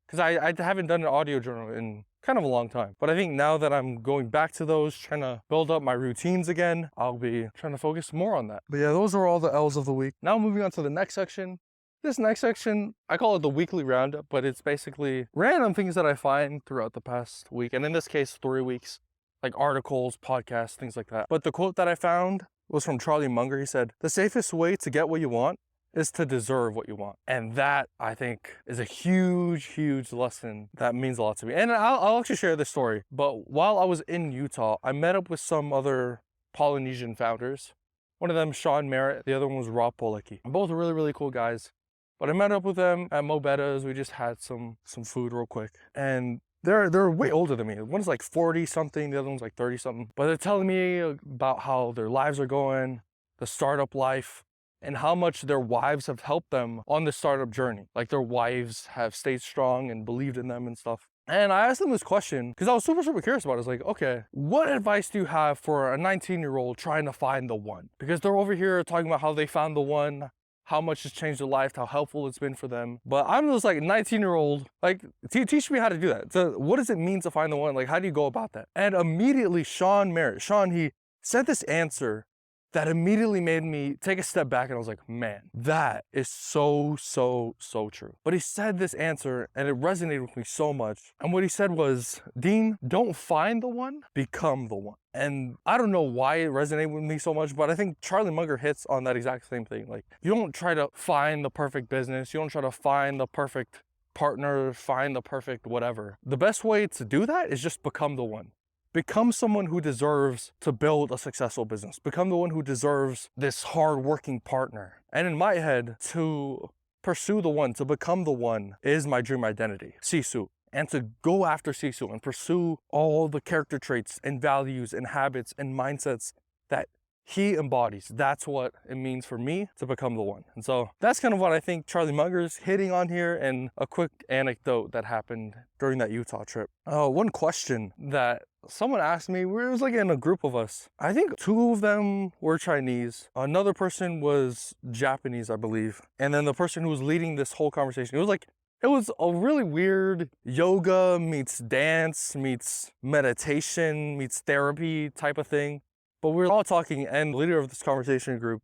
because I haven't done an audio journal in kind of a long time. But I think now that I'm going back to those, trying to build up my routines again, I'll be trying to focus more on that. But yeah, those are all the L's of the week. Now moving on to the next section. This next section, I call it the weekly roundup, but it's basically random things that I find throughout the past week. And in this case, 3 weeks, like articles, podcasts, things like that. But the quote that I found was from Charlie Munger. He said, "The safest way to get what you want is to deserve what you want." And that, I think, is a huge lesson that means a lot to me. And I'll actually share this story. But while I was in Utah, I met up with some other Polynesian founders. One of them, Sean Merritt. The other one was Rob Polecki. Both really cool guys. But I met up with them at Mo Betta's. We just had some food real quick. And they're way older than me. One's like 40 something, the other one's like 30 something. But they're telling me about how their lives are going, the startup life, and how much their wives have helped them on the startup journey. Like their wives have stayed strong and believed in them and stuff. And I asked them this question because I was super curious about it. I was like, okay, what advice do you have for a 19-year-old trying to find the one? Because they're over here talking about how they found the one, how much has changed their life, how helpful it's been for them. But I'm just like a 19-year-old, like, teach me how to do that. So what does it mean to find the one? Like, how do you go about that? And immediately Sean Merritt, he said this answer that immediately made me take a step back, and I was like, man, that is so true. But he said this answer and it resonated with me so much. And what he said was, Dean, don't find the one, become the one. And I don't know why it resonated with me so much, but I think Charlie Munger hits on that exact same thing. Like, you don't try to find the perfect business. You don't try to find the perfect partner, find the perfect whatever. The best way to do that is just become the one. Become someone who deserves to build a successful business. Become the one who deserves this hard-working partner. And in my head, to pursue the one, to become the one, is my dream identity, Sisu. And to go after Sisu and pursue all the character traits and values and habits and mindsets that he embodies. That's what it means for me to become the one. And so that's kind of what I think Charlie Munger's hitting on here, and a quick anecdote that happened during that Utah trip. One question that someone asked me, it was like in a group of us. I think 2 of them were Chinese. Another person was Japanese, I believe. And then the person who was leading this whole conversation, it was a really weird yoga meets dance meets meditation meets therapy type of thing. But we were all talking, and the leader of this conversation group,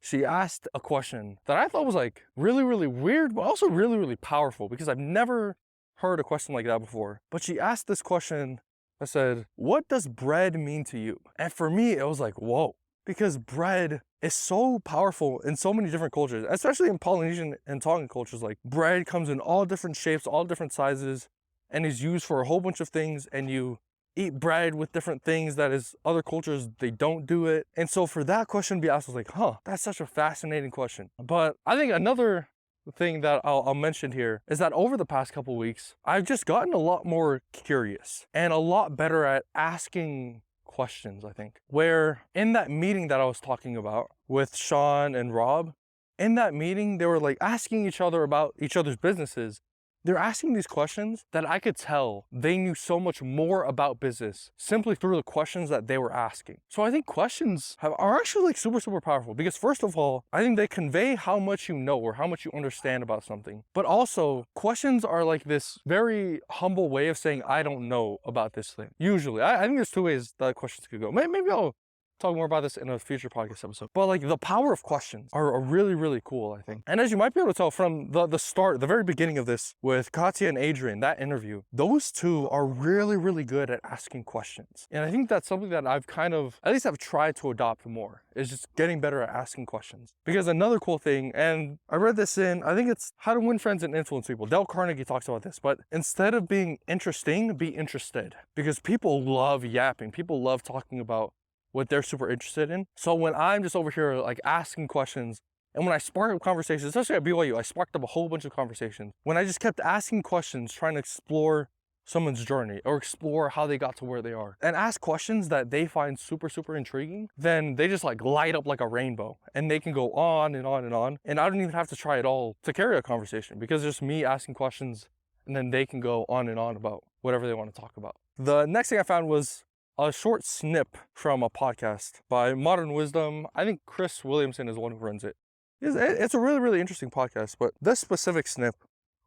she asked a question that I thought was like really weird, but also really powerful, because I've never heard a question like that before. But she asked this question. I said, what does bread mean to you? And for me, it was like, whoa, because bread is so powerful in so many different cultures, especially in Polynesian and Tongan cultures. Like, bread comes in all different shapes, all different sizes, and is used for a whole bunch of things. And you eat bread with different things that is other cultures, they don't do it. And so for that question to be asked, I was like, that's such a fascinating question. But I think another thing that I'll mention here is that over the past couple weeks, I've just gotten a lot more curious and a lot better at asking questions, I think. Where in that meeting that I was talking about with Sean and Rob, in that meeting, they were like asking each other about each other's businesses. They're asking these questions that I could tell they knew so much more about business simply through the questions that they were asking. So I think questions are actually like super powerful, because first of all, I think they convey how much you know or how much you understand about something. But also, questions are like this very humble way of saying, I don't know about this thing. Usually, I think there's 2 ways that questions could go. Maybe I'll talk more about this in a future podcast episode. But like the power of questions are really, really cool, I think. And as you might be able to tell from the start, the very beginning of this with Katya and Adrian, that interview, those two are really, really good at asking questions. And I think that's something that I've kind of, at least I've tried to adopt more, is just getting better at asking questions. Because another cool thing, and I read this in, I think it's How to Win Friends and Influence People. Dale Carnegie talks about this, but instead of being interesting, be interested. Because people love yapping. People love talking about what they're super interested in. So when I'm just over here like asking questions, and when I spark up conversations, especially at BYU, I sparked up a whole bunch of conversations. When I just kept asking questions, trying to explore someone's journey or explore how they got to where they are and ask questions that they find super, super intriguing, then they just like light up like a rainbow and they can go on and on and on. And I don't even have to try at all to carry a conversation because it's just me asking questions and then they can go on and on about whatever they want to talk about. The next thing I found was a short snip from a podcast by Modern Wisdom. I think Chris Williamson is the one who runs it. It's a really, really interesting podcast, but this specific snip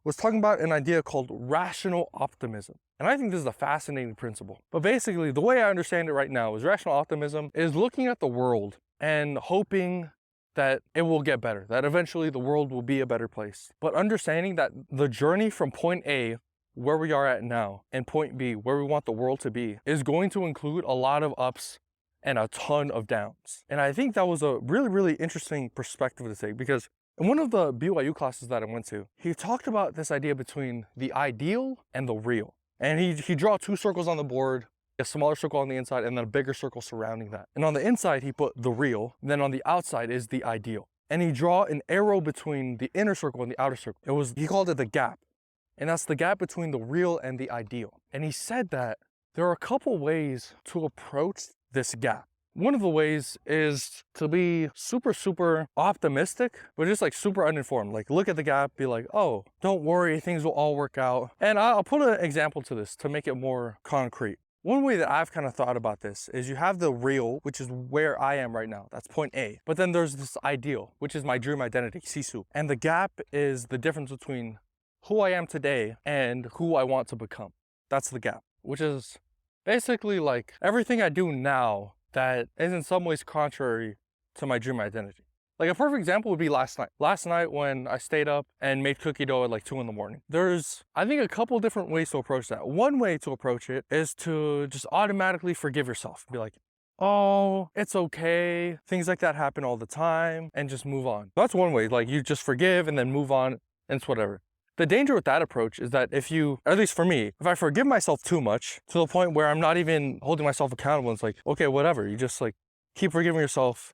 was talking about an idea called rational optimism. And I think this is a fascinating principle. But basically, the way I understand it right now is rational optimism is looking at the world and hoping that it will get better, that eventually the world will be a better place. But understanding that the journey from point A, where we are at now, and point B, where we want the world to be, is going to include a lot of ups and a ton of downs. And I think that was a really, really interesting perspective to take because in one of the BYU classes that I went to, he talked about this idea between the ideal and the real. And he drew 2 circles on the board, a smaller circle on the inside and then a bigger circle surrounding that. And on the inside, he put the real, and then on the outside is the ideal. And he drew an arrow between the inner circle and the outer circle. He called it the gap. And that's the gap between the real and the ideal. And he said that there are a couple ways to approach this gap. One of the ways is to be super, super optimistic, but just like super uninformed. Like look at the gap, be like, oh, don't worry, things will all work out. And I'll put an example to this to make it more concrete. One way that I've kind of thought about this is you have the real, which is where I am right now. That's point A. But then there's this ideal, which is my dream identity, Sisu. And the gap is the difference between who I am today and who I want to become. That's the gap, which is basically like everything I do now that is in some ways contrary to my dream identity. Like a perfect example would be last night. Last night when I stayed up and made cookie dough at like 2 in the morning. There's, I think, a couple different ways to approach that. One way to approach it is to just automatically forgive yourself. Be like, oh, it's okay. Things like that happen all the time and just move on. That's one way, like you just forgive and then move on and it's whatever. The danger with that approach is that if you, at least for me, if I forgive myself too much to the point where I'm not even holding myself accountable, it's like, okay, whatever. You just like keep forgiving yourself,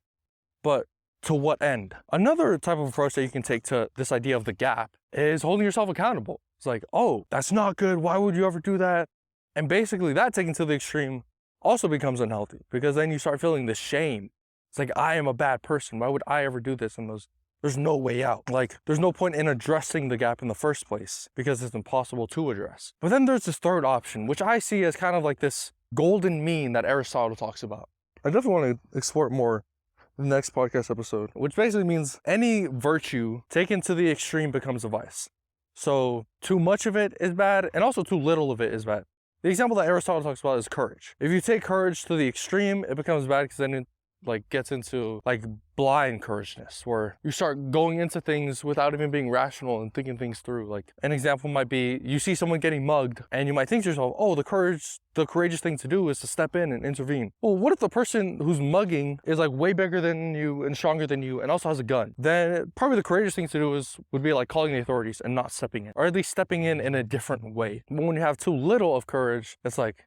but to what end? Another type of approach that you can take to this idea of the gap is holding yourself accountable. It's like, oh, that's not good. Why would you ever do that? And basically that taken to the extreme also becomes unhealthy because then you start feeling this shame. It's like, I am a bad person. Why would I ever do this? And there's no way out. Like, there's no point in addressing the gap in the first place because it's impossible to address. But then there's this third option, which I see as kind of like this golden mean that Aristotle talks about. I definitely want to explore it more in the next podcast episode, which basically means any virtue taken to the extreme becomes a vice. So too much of it is bad, and also too little of it is bad. The example that Aristotle talks about is courage. If you take courage to the extreme, it becomes bad because then it like gets into like blind courageness where you start going into things without even being rational and thinking things through. Like an example might be you see someone getting mugged and you might think to yourself, oh, the courageous thing to do is to step in and intervene. Well, what if the person who's mugging is like way bigger than you and stronger than you and also has a gun? Then probably the courageous thing to do would be like calling the authorities and not stepping in, or at least stepping in a different way. But when you have too little of courage, it's like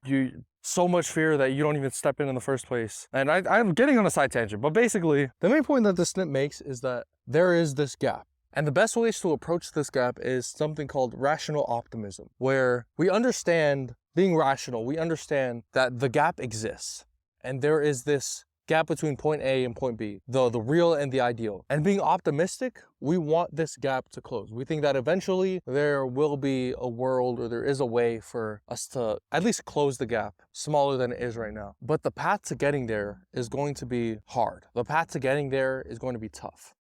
so much fear that you don't even step in the first place. And I'm getting on a side tangent, but basically the main point that this snip makes is that there is this gap. And the best ways to approach this gap is something called rational optimism, where we understand being rational, we understand that the gap exists. And there is this gap between point A and point B, the real and the ideal. And being optimistic, we want this gap to close. We think that eventually there will be a world, or there is a way for us to at least close the gap smaller than it is right now. But the path to getting there is going to be hard. The path to getting there is going to be tough.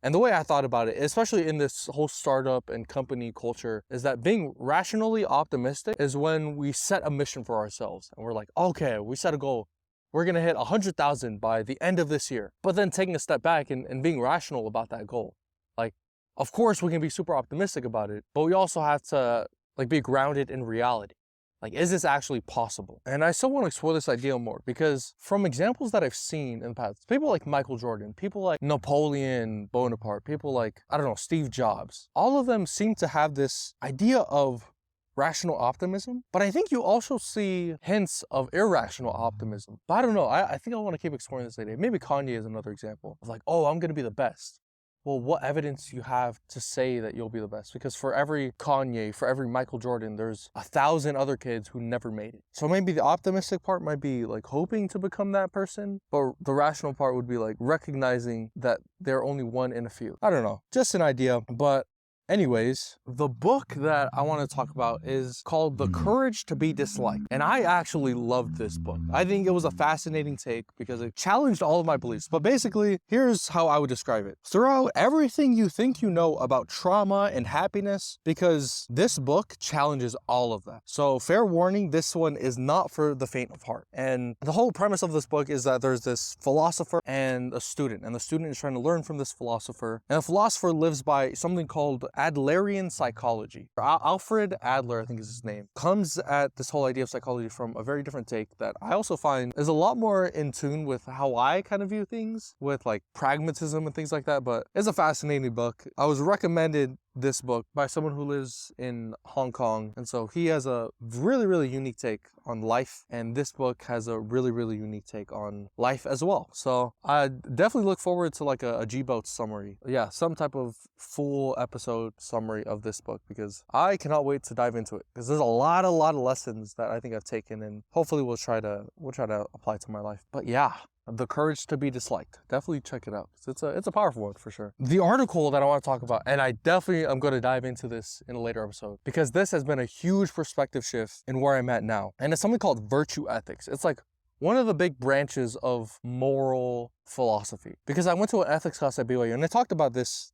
And the way I thought about it, especially in this whole startup and company culture, is that being rationally optimistic is when we set a mission for ourselves. And we're like, okay, we set a goal. we're going to hit 100,000 by the end of this year. But then taking a step back and being rational about that goal. Like, of course, we can be super optimistic about it, but we also have to like be grounded in reality. Like, is this actually possible? And I still want to explore this idea more because from examples that I've seen in the past, people like Michael Jordan, people like Napoleon Bonaparte, people like, I don't know, Steve Jobs, all of them seem to have this idea of rational optimism, but I think you also see hints of irrational optimism. But I don't know, I think I want to keep exploring this idea. Maybe Kanye is another example of like, oh, I'm going to be the best. Well, what evidence do you have to say that you'll be the best? Because for every Kanye, for every Michael Jordan, there's 1,000 other kids who never made it. So maybe the optimistic part might be like hoping to become that person, but the rational part would be like recognizing that they're only one in a few. I don't know, just an idea, but anyways, the book that I want to talk about is called The Courage to be Disliked. And I actually loved this book. I think it was a fascinating take because it challenged all of my beliefs. But basically, here's how I would describe it. Throw out everything you think you know about trauma and happiness because this book challenges all of that. So fair warning, this one is not for the faint of heart. And the whole premise of this book is that there's this philosopher and a student. And the student is trying to learn from this philosopher. And the philosopher lives by something called Adlerian psychology. Alfred Adler, I think is his name, comes at this whole idea of psychology from a very different take that I also find is a lot more in tune with how I kind of view things, with like pragmatism and things like that. But it's a fascinating book. I was recommended this book by someone who lives in Hong Kong, and so he has a really unique take on life, and this book has a really unique take on life as well. So I definitely look forward to like a G-Boat summary, yeah, some type of full episode summary of this book, because I cannot wait to dive into it, because there's a lot of lessons that I think I've taken, and hopefully we'll try to apply to my life. But yeah, The Courage to be Disliked. Definitely check it out. It's a powerful one for sure. The article that I want to talk about, and I definitely am going to dive into this in a later episode, because this has been a huge perspective shift in where I'm at now. And it's something called virtue ethics. It's like one of the big branches of moral philosophy. Because I went to an ethics class at BYU and I talked about this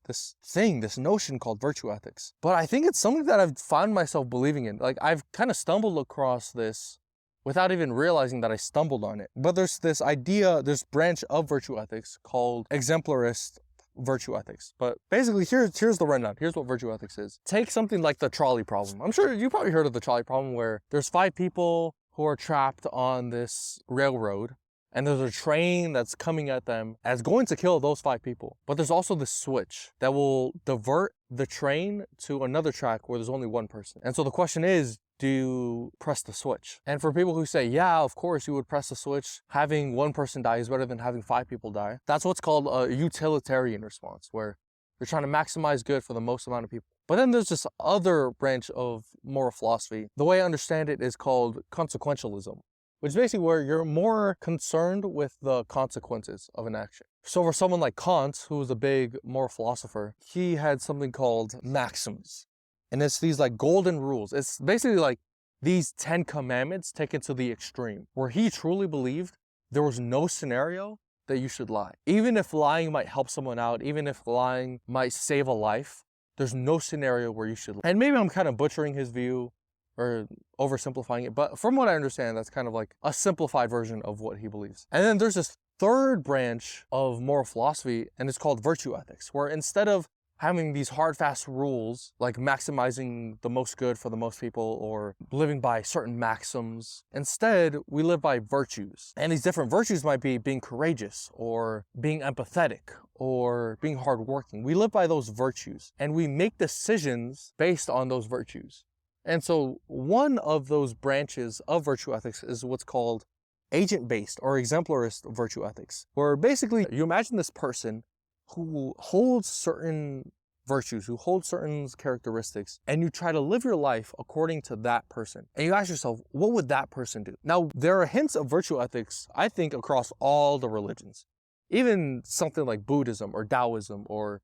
notion called virtue ethics. But I think it's something that I've found myself believing in. Like, I've kind of stumbled across this without even realizing that I stumbled on it. But there's this idea, this branch of virtue ethics called exemplarist virtue ethics. But basically, here's the rundown. Here's what virtue ethics is. Take something like the trolley problem. I'm sure you probably heard of the trolley problem, where there's 5 people who are trapped on this railroad, and there's a train that's coming at them and it's going to kill those 5 people. But there's also this switch that will divert the train to another track where there's only 1 person. And so the question is, do you press the switch? And for people who say, yeah, of course you would press the switch, having 1 person die is better than having 5 people die. That's what's called a utilitarian response, where you're trying to maximize good for the most amount of people. But then there's this other branch of moral philosophy. The way I understand it is called consequentialism, which is basically where you're more concerned with the consequences of an action. So for someone like Kant, who was a big moral philosopher, he had something called maxims. And it's these like golden rules. It's basically like these 10 commandments taken to the extreme, where he truly believed there was no scenario that you should lie. Even if lying might help someone out, even if lying might save a life, there's no scenario where you should lie. And maybe I'm kind of butchering his view or oversimplifying it, but from what I understand, that's kind of like a simplified version of what he believes. And then there's this third branch of moral philosophy, and it's called virtue ethics, where instead of having these hard, fast rules, like maximizing the most good for the most people or living by certain maxims, instead, we live by virtues. And these different virtues might be being courageous or being empathetic or being hardworking. We live by those virtues and we make decisions based on those virtues. And so one of those branches of virtue ethics is what's called agent-based or exemplarist virtue ethics, where basically you imagine this person who holds certain virtues, who holds certain characteristics, and you try to live your life according to that person. And you ask yourself, what would that person do? Now, there are hints of virtue ethics, I think, across all the religions. Even something like Buddhism or Taoism or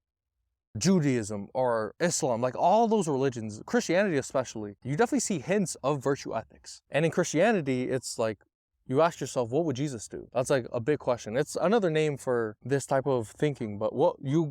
Judaism or Islam, like all those religions, Christianity especially, you definitely see hints of virtue ethics. And in Christianity, it's like you ask yourself, what would Jesus do? That's like a big question. It's another name for this type of thinking, but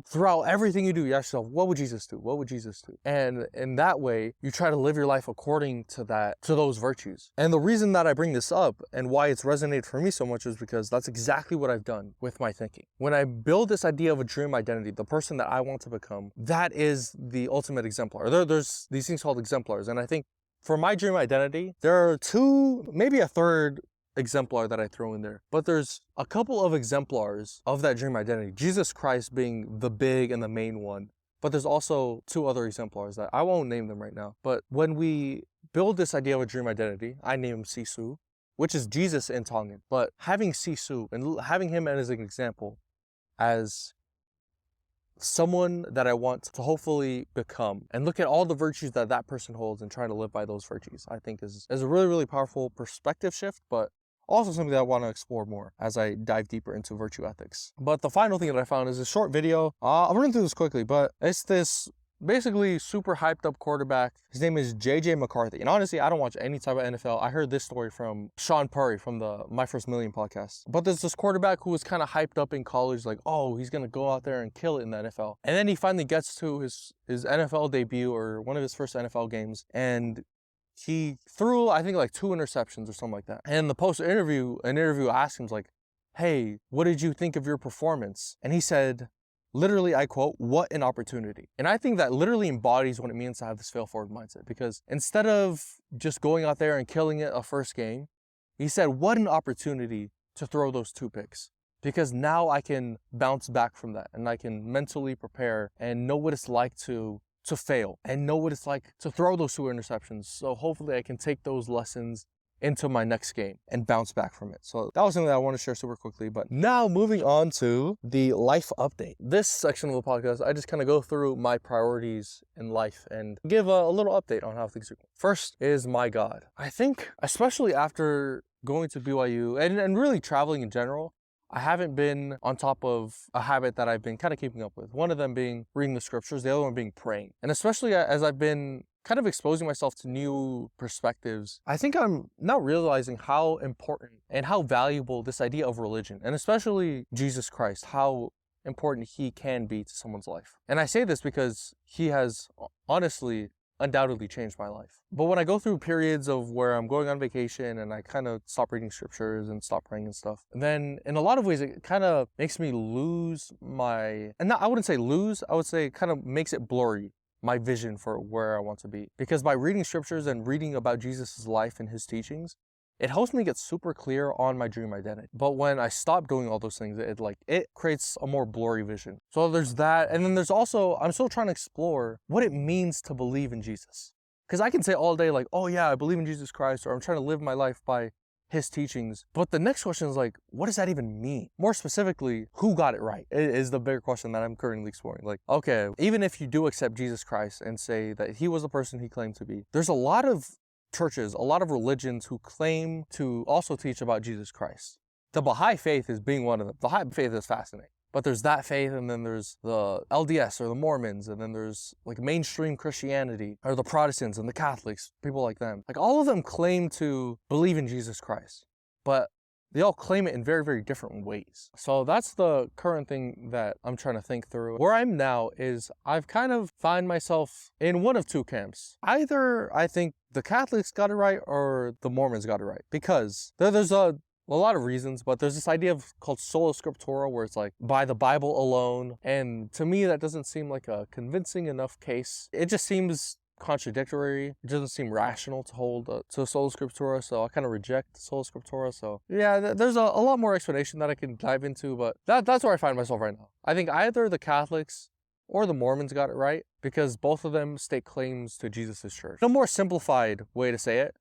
throughout everything you do, you ask yourself, what would Jesus do? What would Jesus do? And in that way, you try to live your life according to those virtues. And the reason that I bring this up and why it's resonated for me so much is because that's exactly what I've done with my thinking. When I build this idea of a dream identity, the person that I want to become, that is the ultimate exemplar. There's these things called exemplars. And I think for my dream identity, there are two, maybe a third exemplar that I throw in there, but there's a couple of exemplars of that dream identity, Jesus Christ being the big and the main one, but there's also two other exemplars that I won't name them right now. But when we build this idea of a dream identity, I name him Sisu, which is Jesus in Tongan, but having Sisu and having him as an example, as someone that I want to hopefully become, and look at all the virtues that that person holds and try to live by those virtues, I think is a really, really powerful perspective shift, but also something that I want to explore more as I dive deeper into virtue ethics. But the final thing that I found is a short video. I'll run through this quickly, but it's this basically super hyped up quarterback. His name is JJ McCarthy. And honestly, I don't watch any type of NFL. I heard this story from Sean Purry from the My First Million podcast. But there's this quarterback who was kind of hyped up in college, like, oh, he's going to go out there and kill it in the NFL. And then he finally gets to his NFL debut, or one of his first NFL games, and he threw, I think, like 2 interceptions or something like that. And the post-interview, an interview asked him, like, hey, what did you think of your performance? And he said, literally, I quote, "What an opportunity." And I think that literally embodies what it means to have this fail-forward mindset, because instead of just going out there and killing it a first game, he said, what an opportunity to throw those 2 picks. Because now I can bounce back from that, and I can mentally prepare and know what it's like to fail, and know what it's like to throw those 2 interceptions. So hopefully I can take those lessons into my next game and bounce back from it. So that was something that I want to share super quickly. But now moving on to the life update. This section of the podcast, I just kind of go through my priorities in life and give a little update on how things are going. First is my God. I think, especially after going to BYU and really traveling in general, I haven't been on top of a habit that I've been kind of keeping up with. One of them being reading the scriptures, the other one being praying. And especially as I've been kind of exposing myself to new perspectives, I think I'm now realizing how important and how valuable this idea of religion, and especially Jesus Christ, how important he can be to someone's life. And I say this because he has honestly undoubtedly changed my life. But when I go through periods of where I'm going on vacation and I kind of stop reading scriptures and stop praying and stuff, then in a lot of ways it kind of makes me lose I wouldn't say lose, I would say it kind of makes it blurry, my vision for where I want to be. Because by reading scriptures and reading about Jesus' life and his teachings, it helps me get super clear on my dream identity. But when I stop doing all those things, it creates a more blurry vision. So there's that. And then there's also, I'm still trying to explore what it means to believe in Jesus. Because I can say all day, like, oh yeah, I believe in Jesus Christ, or I'm trying to live my life by his teachings. But the next question is like, what does that even mean? More specifically, who got it right? It is the bigger question that I'm currently exploring. Like, okay, even if you do accept Jesus Christ and say that he was the person he claimed to be, there's a lot of churches, a lot of religions who claim to also teach about Jesus Christ. The Baha'i faith is being one of them. The Baha'i faith is fascinating. But there's that faith, and then there's the LDS or the Mormons, and then there's like mainstream Christianity, or the Protestants and the Catholics, people like them. Like all of them claim to believe in Jesus Christ, but they all claim it in very, very different ways. So that's the current thing that I'm trying to think through. Where I'm now is I've kind of find myself in one of 2 camps. Either I think the Catholics got it right or the Mormons got it right. Because there's a lot of reasons, but there's this idea called sola scriptura, where it's like by the Bible alone. And to me, that doesn't seem like a convincing enough case. It just seems contradictory. It doesn't seem rational to hold to sola scriptura, so I kind of reject sola scriptura. So yeah, there's a lot more explanation that I can dive into, but that's where I find myself right now. I think either the Catholics or the Mormons got it right, because both of them stake claims to Jesus' church. No more simplified way to say it,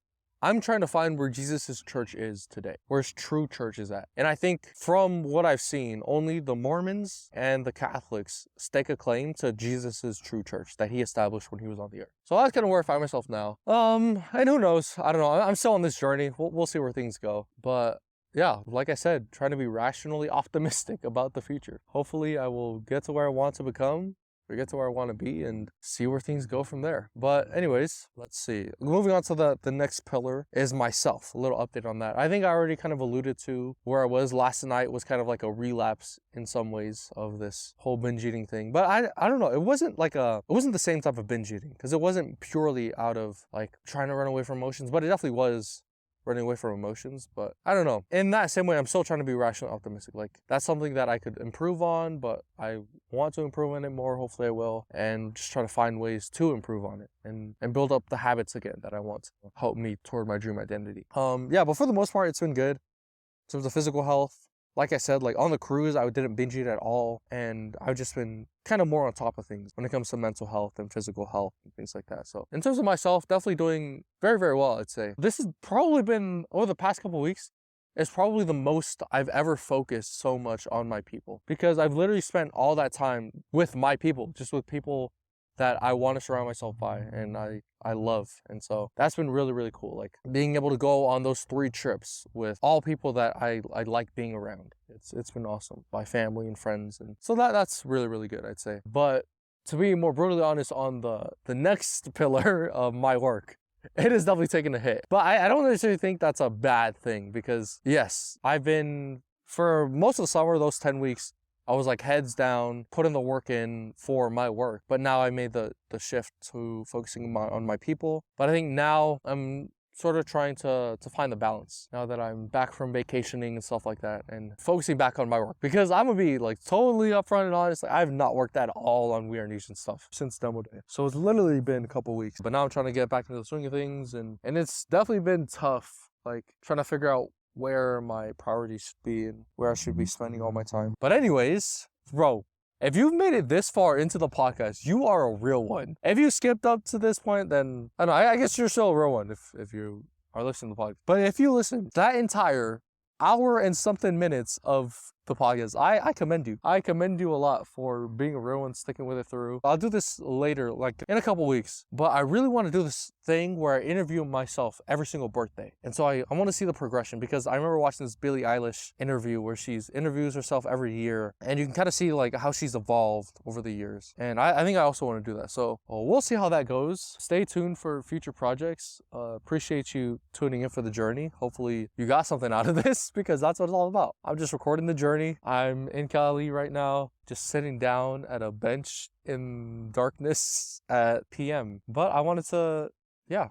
I'm trying to find where Jesus' church is today, where his true church is at. And I think from what I've seen, only the Mormons and the Catholics stake a claim to Jesus' true church that he established when he was on the earth. So that's kind of where I find myself now. And who knows? I don't know. I'm still on this journey. We'll see where things go. But yeah, like I said, trying to be rationally optimistic about the future. Hopefully I will get to where I want to become we get to where I want to be and see where things go from there. But anyways, let's see. Moving on to the next pillar is myself. A little update on that. I think I already kind of alluded to where I was last night was kind of like a relapse in some ways of this whole binge eating thing. But I don't know. It wasn't the same type of binge eating because it wasn't purely out of like trying to run away from emotions, but it definitely was running away from emotions. But I don't know. In that same way, I'm still trying to be rationally optimistic. Like that's something that I could improve on, but I want to improve on it more. Hopefully I will. And just try to find ways to improve on it and build up the habits again that I want to help me toward my dream identity. Yeah, but for the most part, it's been good. In terms of physical health, like I said, like on the cruise, I didn't binge eat at all. And I've just been kind of more on top of things when it comes to mental health and physical health and things like that. So in terms of myself, definitely doing very, very well, I'd say. This has probably been, over the past couple of weeks, it's probably the most I've ever focused so much on my people. Because I've literally spent all that time with my people, just with people that I want to surround myself by and I love. And so that's been really, really cool. Like being able to go on those 3 trips with all people that I like being around. It's been awesome. My family and friends. And so that's really, really good, I'd say. But to be more brutally honest on the next pillar of my work, it has definitely taken a hit. But I don't necessarily think that's a bad thing because yes, I've been, for most of the summer, those 10 weeks, I was like heads down, putting the work in for my work. But now I made the shift to focusing on my people. But I think now I'm sort of trying to find the balance now that I'm back from vacationing and stuff like that and focusing back on my work. Because I'm gonna be like totally upfront and honest, like, I've not worked at all on We Are Nesian stuff since demo day. So it's literally been a couple weeks. But now I'm trying to get back into the swing of things and it's definitely been tough, like trying to figure out where my priorities should be and where I should be spending all my time. But anyways, bro, if you've made it this far into the podcast, you are a real one. If you skipped up to this point, then I don't know, I guess you're still a real one if you are listening to the podcast. But if you listen that entire hour and something minutes of the podcast, I commend you. I commend you a lot for being a real one, sticking with it through. I'll do this later, like in a couple weeks, but I really want to do this thing where I interview myself every single birthday. And so I want to see the progression because I remember watching this Billie Eilish interview where she's interviews herself every year and you can kind of see like how she's evolved over the years. And I think I also want to do that. So we'll see how that goes. Stay tuned for future projects. Appreciate you tuning in for the journey. Hopefully you got something out of this because that's what it's all about. I'm just recording the journey. I'm in Cali right now, just sitting down at a bench in darkness at PM. But I wanted to,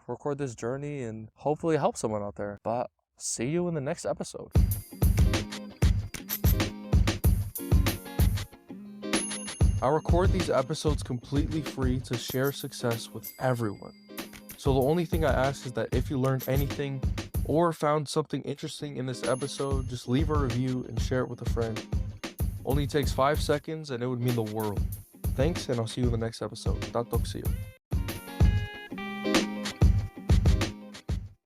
record this journey and hopefully help someone out there. But see you in the next episode. I record these episodes completely free to share success with everyone. So the only thing I ask is that if you learned anything or found something interesting in this episode, just leave a review and share it with a friend. Only takes 5 seconds and it would mean the world. Thanks, and I'll see you in the next episode. Tatok, see you.